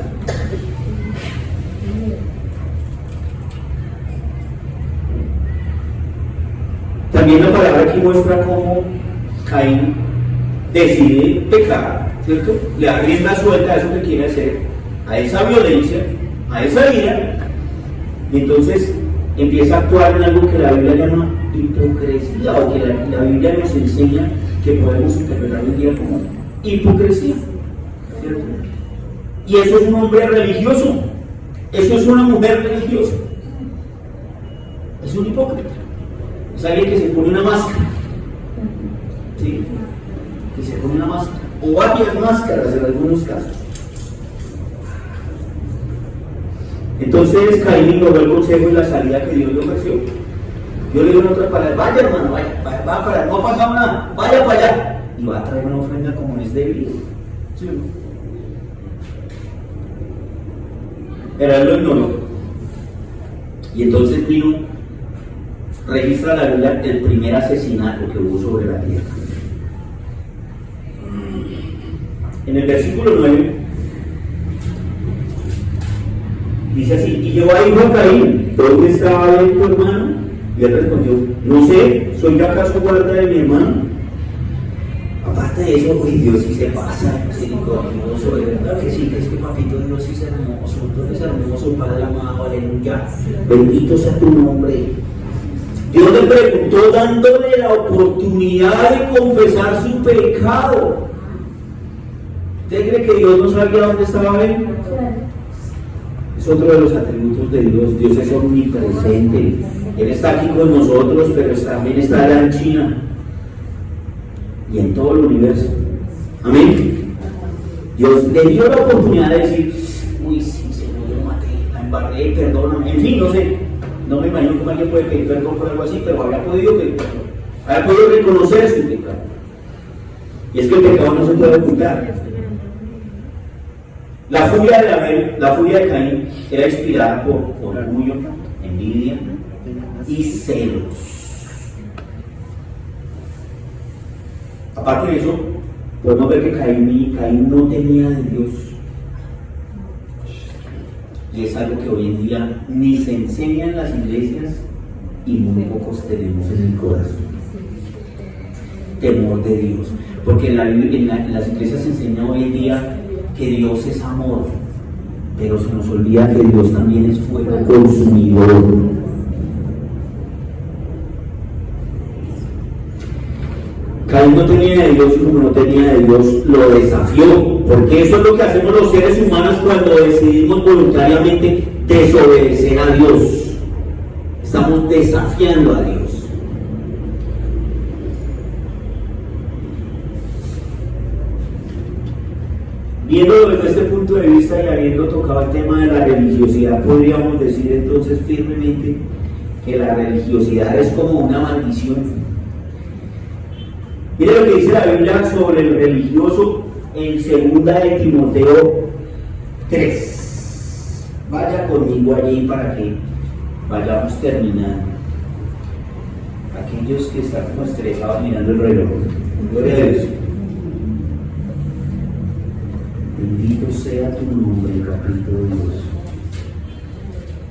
También la palabra aquí muestra cómo Caín decide pecar, ¿cierto? Le da rienda suelta a eso que quiere hacer, a esa violencia, a esa ira, y entonces empieza a actuar en algo que la Biblia llama hipocresía, o que la Biblia nos enseña que podemos interpretar hoy en día como hipocresía, ¿cierto? Y eso es un hombre religioso, eso es una mujer religiosa, es un hipócrita. Es alguien que se pone una máscara. ¿sí? Y se pone una máscara, o varias máscaras en algunos casos. Entonces Caín ignoró el consejo y la salida que Dios le ofreció. Dios le dio en otras palabras: vaya hermano, vaya para allá, no ha pasado nada, vaya para allá. Y va a traer una ofrenda como es debido. ¿Sí o no? Pero él lo ignoró. Y entonces vino, registra la Biblia el primer asesinato que hubo sobre la tierra. En el versículo 9 dice así: y Jehová dijo a Caín: ¿dónde estaba Abel tu hermano? Y él respondió: no sé, ¿soy yo acaso guarda de mi hermano? Aparte de eso, uy, Dios sí se pasa, misericordioso, de verdad que sí, que es que papito Dios sí es hermoso, tú eres hermoso, Padre amado, aleluya, bendito sea tu nombre. Dios le preguntó dándole la oportunidad de confesar su pecado. ¿Usted cree que Dios no sabía dónde estaba Abel? Es otro de los atributos de Dios. Dios es omnipresente. Él está aquí con nosotros, pero también está allá en China y en todo el universo. Amén. Dios le dio la oportunidad de decir: uy, sí, Señor, yo maté, la embarré, perdóname. En fin, no sé, no me imagino cómo alguien puede pedir perdón por algo así, pero había podido reconocer su pecado. Y es que el pecado no se puede ocultar. La furia de Abel, la furia de Caín, era inspirada por orgullo, envidia y celos. Aparte de eso, podemos ver que Caín no tenía de Dios. Y es algo que hoy en día ni se enseña en las iglesias y muy pocos tenemos en el corazón. Temor de Dios. Porque en las iglesias se enseña hoy en día que Dios es amor, pero se nos olvida que Dios también es fuego consumidor. Caín no tenía de Dios, y como no tenía de Dios, lo desafió, porque eso es lo que hacemos los seres humanos cuando decidimos voluntariamente desobedecer a Dios. Estamos desafiando a Dios. Viéndolo desde este punto de vista y habiendo tocado el tema de la religiosidad, podríamos decir entonces firmemente que la religiosidad es como una maldición. Mire lo que dice la Biblia sobre el religioso en 2 de Timoteo 3. Vaya conmigo allí para que vayamos terminando. Aquellos que están como estresados mirando el reloj. Gloria a Dios. Bendito sea tu nombre, papito Dios.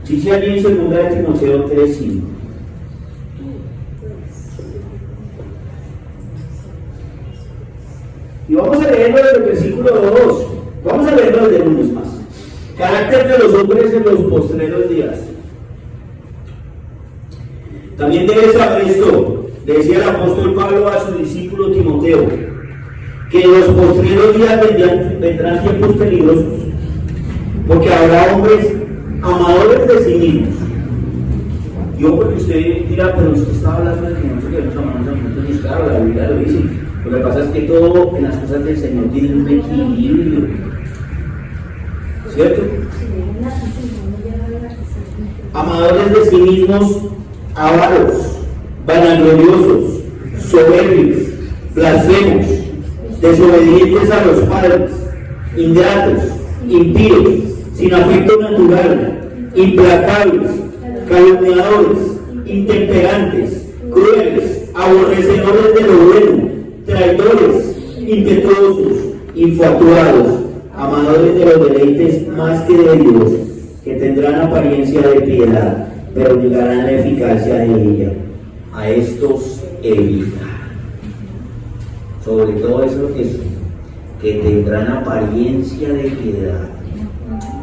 Dice allí en 2 de Timoteo 3:5. Y vamos a leerlo desde el versículo 2. Vamos a leerlo desde unos más. Carácter de los hombres en los postreros días. También debes saber esto, decía el apóstol Pablo a su discípulo Timoteo, que en los postreros días vendrán tiempos peligrosos, porque habrá hombres amadores de sí mismos. Yo, porque usted dirá: pero usted estaba hablando de que nosotros nos amamos a nosotros mismos. Claro, la Biblia lo dice. Lo que pasa es que todo en las cosas del Señor tiene un equilibrio, ¿cierto? Amadores de sí mismos, avaros, vanagloriosos, soberbios, blasfemos, desobedientes a los padres, ingratos, impíos, sin afecto natural, implacables, calumniadores, intemperantes, crueles, aborrecedores de lo bueno, traidores, impetuosos, infatuados, amadores de los deleites más que de Dios, que tendrán apariencia de piedad, pero negarán la eficacia de ella. A estos evita. Sobre todo eso que tendrán apariencia de piedad,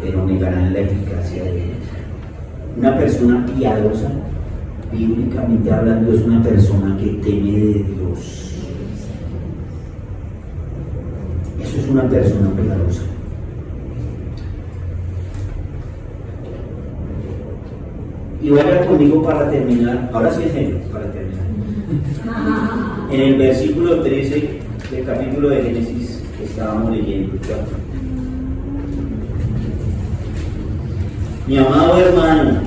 pero negarán la eficacia de ella. Una persona piadosa, bíblicamente hablando, es una persona que teme de Dios. Eso es una persona piadosa. Y vaya conmigo para terminar. Ahora sí es serio, para terminar. en el versículo 13 del capítulo de Génesis que estábamos leyendo. Mi amado hermano,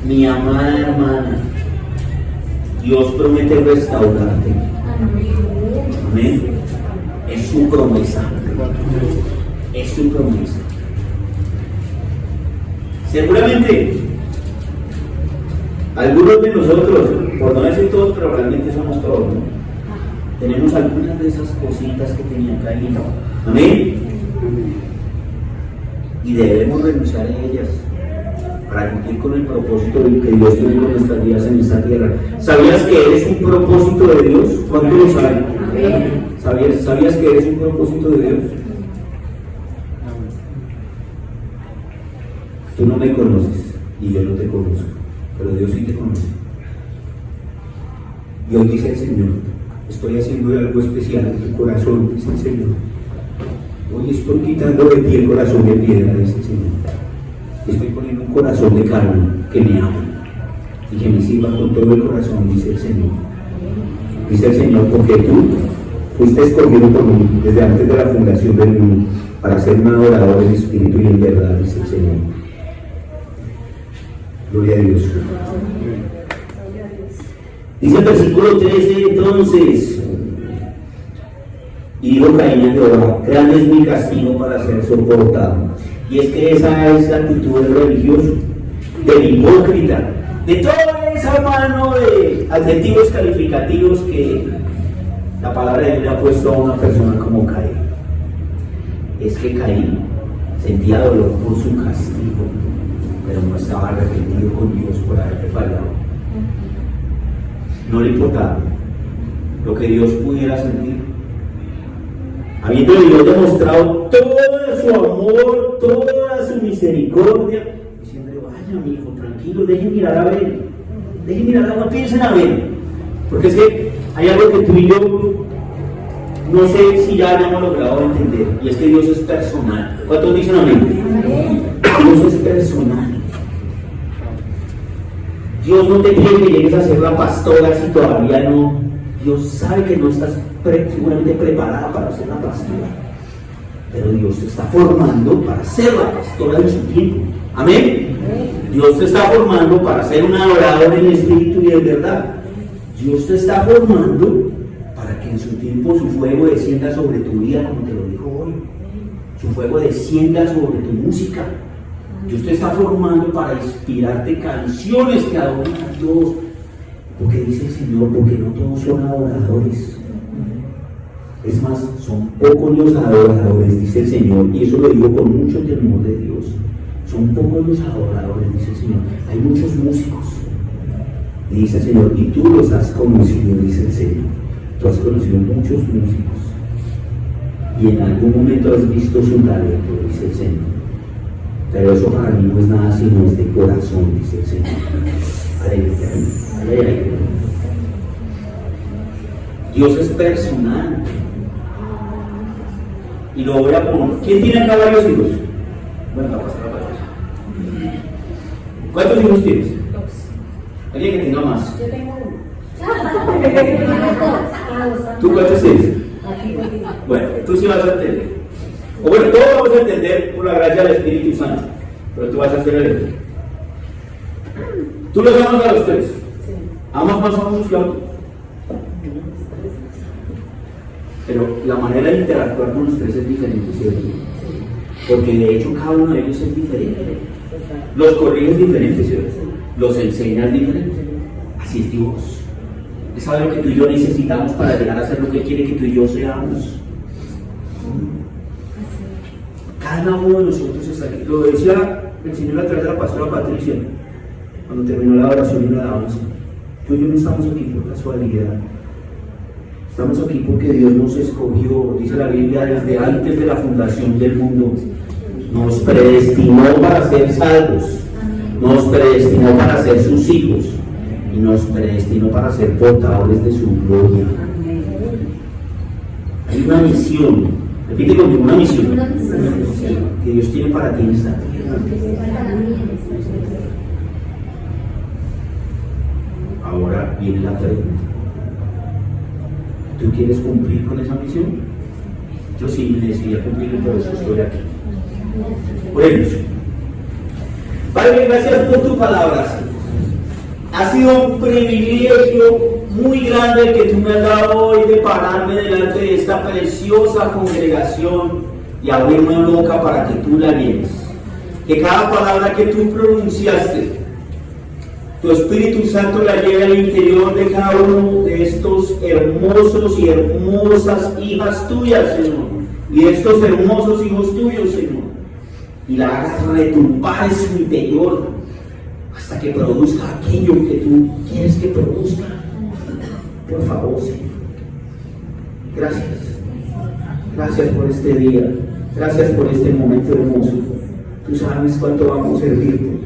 mi amada hermana, Dios promete restaurarte. Amén. Es su promesa. Es su promesa. Seguramente algunos de nosotros, por no decir todos, pero realmente somos todos, ¿no? Tenemos algunas de esas cositas que tenía Caín. Amén. Y debemos renunciar a ellas para cumplir con el propósito que Dios tiene con nuestras vidas en esta tierra. ¿Sabías que eres un propósito de Dios? ¿Cuánto lo saben? ¿Sabías que eres un propósito de Dios? Tú no me conoces y yo no te conozco, pero Dios sí te conoce. Y hoy dice el Señor, estoy haciendo algo especial en tu corazón, dice el Señor. Hoy estoy quitando de ti el corazón de piedra, dice el Señor. Estoy poniendo un corazón de carne que me ama y que me sirva con todo el corazón, dice el Señor. Dice el Señor, porque tú fuiste escogido por mí desde antes de la fundación del mundo para ser un adorador en espíritu y en verdad, dice el Señor. Gloria a Dios. Dice el versículo 13 entonces, y dijo Caín a Jehová, grande es mi castigo para ser soportado. Y es que esa es la actitud del religioso, del hipócrita, de toda esa mano de adjetivos calificativos que la palabra de Dios le ha puesto a una persona como Caín. Es que Caín sentía dolor por su castigo, pero no estaba arrepentido con Dios por haberle fallado. No le importaba lo que Dios pudiera sentir. Habiendo Dios demostrado todo su amor, toda su misericordia, diciendo, vaya mi hijo, tranquilo, dejen mirar a ver, no piensen a ver, porque es que hay algo que tú y yo no sé si ya hayamos logrado entender, y es que Dios es personal. ¿Cuántos dicen amén? Dios es personal. Dios no te pide que llegues a ser la pastora si todavía no. Dios sabe que no estás seguramente preparada para ser la pastora, pero Dios te está formando para ser la pastora en su tiempo. Amén. Dios te está formando para ser un adorador en espíritu y en verdad. Dios te está formando para que en su tiempo su fuego descienda sobre tu vida, como te lo dijo hoy. Su fuego descienda sobre tu música. Dios te está formando para inspirarte canciones que adoran a Dios. Porque dice el Señor, porque no todos son adoradores. Es más, son pocos los adoradores, dice el Señor, y eso lo digo con mucho temor de Dios. Son pocos los adoradores, dice el Señor. Hay muchos músicos, y dice el Señor, y tú los has conocido, dice el Señor. Tú has conocido muchos músicos, y en algún momento has visto su talento, dice el Señor. Pero eso para mí no es nada sino es de corazón, dice el Señor. Aleluya. Aleluya. Dios es personal. Y lo voy a poner. ¿Quién tiene acá varios hijos? Bueno, la pastora varios. ¿Cuántos hijos tienes? 2. ¿Alguien que tenga más? Yo tengo 1. ¿Tú cuántos tienes? Bueno, tú sí vas a entender. O bueno, todos vamos a entender por la gracia del Espíritu Santo, pero tú vas a hacer el ejemplo. Tú los amas a los 3. ¿Amas más a unos que a otros? Pero la manera de interactuar con los 3 es diferente, ¿cierto? Porque de hecho cada uno de ellos es diferente. Los corriges diferentes, ¿cierto? Los enseñas diferente. Así es Dios. Él sabe lo que tú y yo necesitamos para llegar a ser lo que Él quiere que tú y yo seamos. Cada uno de nosotros está aquí. Lo decía el Señor a través de la pastora Patricia cuando terminó la oración y la alabanza. Tú y yo no estamos aquí por casualidad. Estamos aquí porque Dios nos escogió, dice la Biblia, desde antes de la fundación del mundo. Nos predestinó para ser salvos, nos predestinó para ser sus hijos y nos predestinó para ser portadores de su gloria. Hay una misión, repite conmigo, una misión que Dios tiene para ti en esta tierra. Ahora viene la pregunta. ¿Tú quieres cumplir con esa misión? Yo sí me decidí a cumplir, por eso estoy aquí. Oremos. Padre, gracias por tu palabra, Señor. Ha sido un privilegio muy grande el que tú me has dado hoy de pararme delante de esta preciosa congregación y abrir una boca para que tú la lleves. Que cada palabra que tú pronunciaste, tu Espíritu Santo la lleve al interior de cada uno de estos hermosos y hermosas hijas tuyas, Señor, y de estos hermosos hijos tuyos, Señor, y la hagas retumbar en su interior hasta que produzca aquello que tú quieres que produzca. Por favor, Señor. Gracias. Gracias por este día. Gracias por este momento hermoso. Tú sabes cuánto vamos a servirte.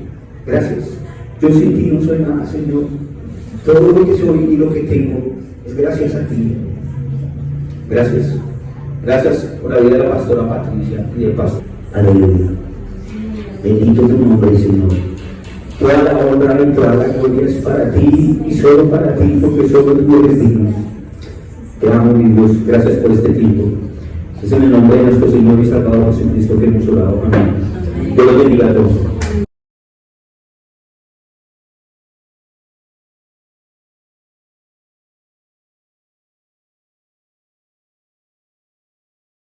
Gracias. Yo sin ti no soy nada, Señor. Todo lo que soy y lo que tengo es gracias a ti. Gracias. Gracias por la vida de la pastora Patricia y del pastor. Aleluya. Bendito tu nombre, Señor. Toda la honra y toda la gloria es para ti y solo para ti, porque solo tú eres digno. Te amo, mi Dios. Gracias por este tiempo. Es en el nombre de nuestro Señor y Salvador Jesucristo que hemos orado. Amén. Dios los bendiga a todos.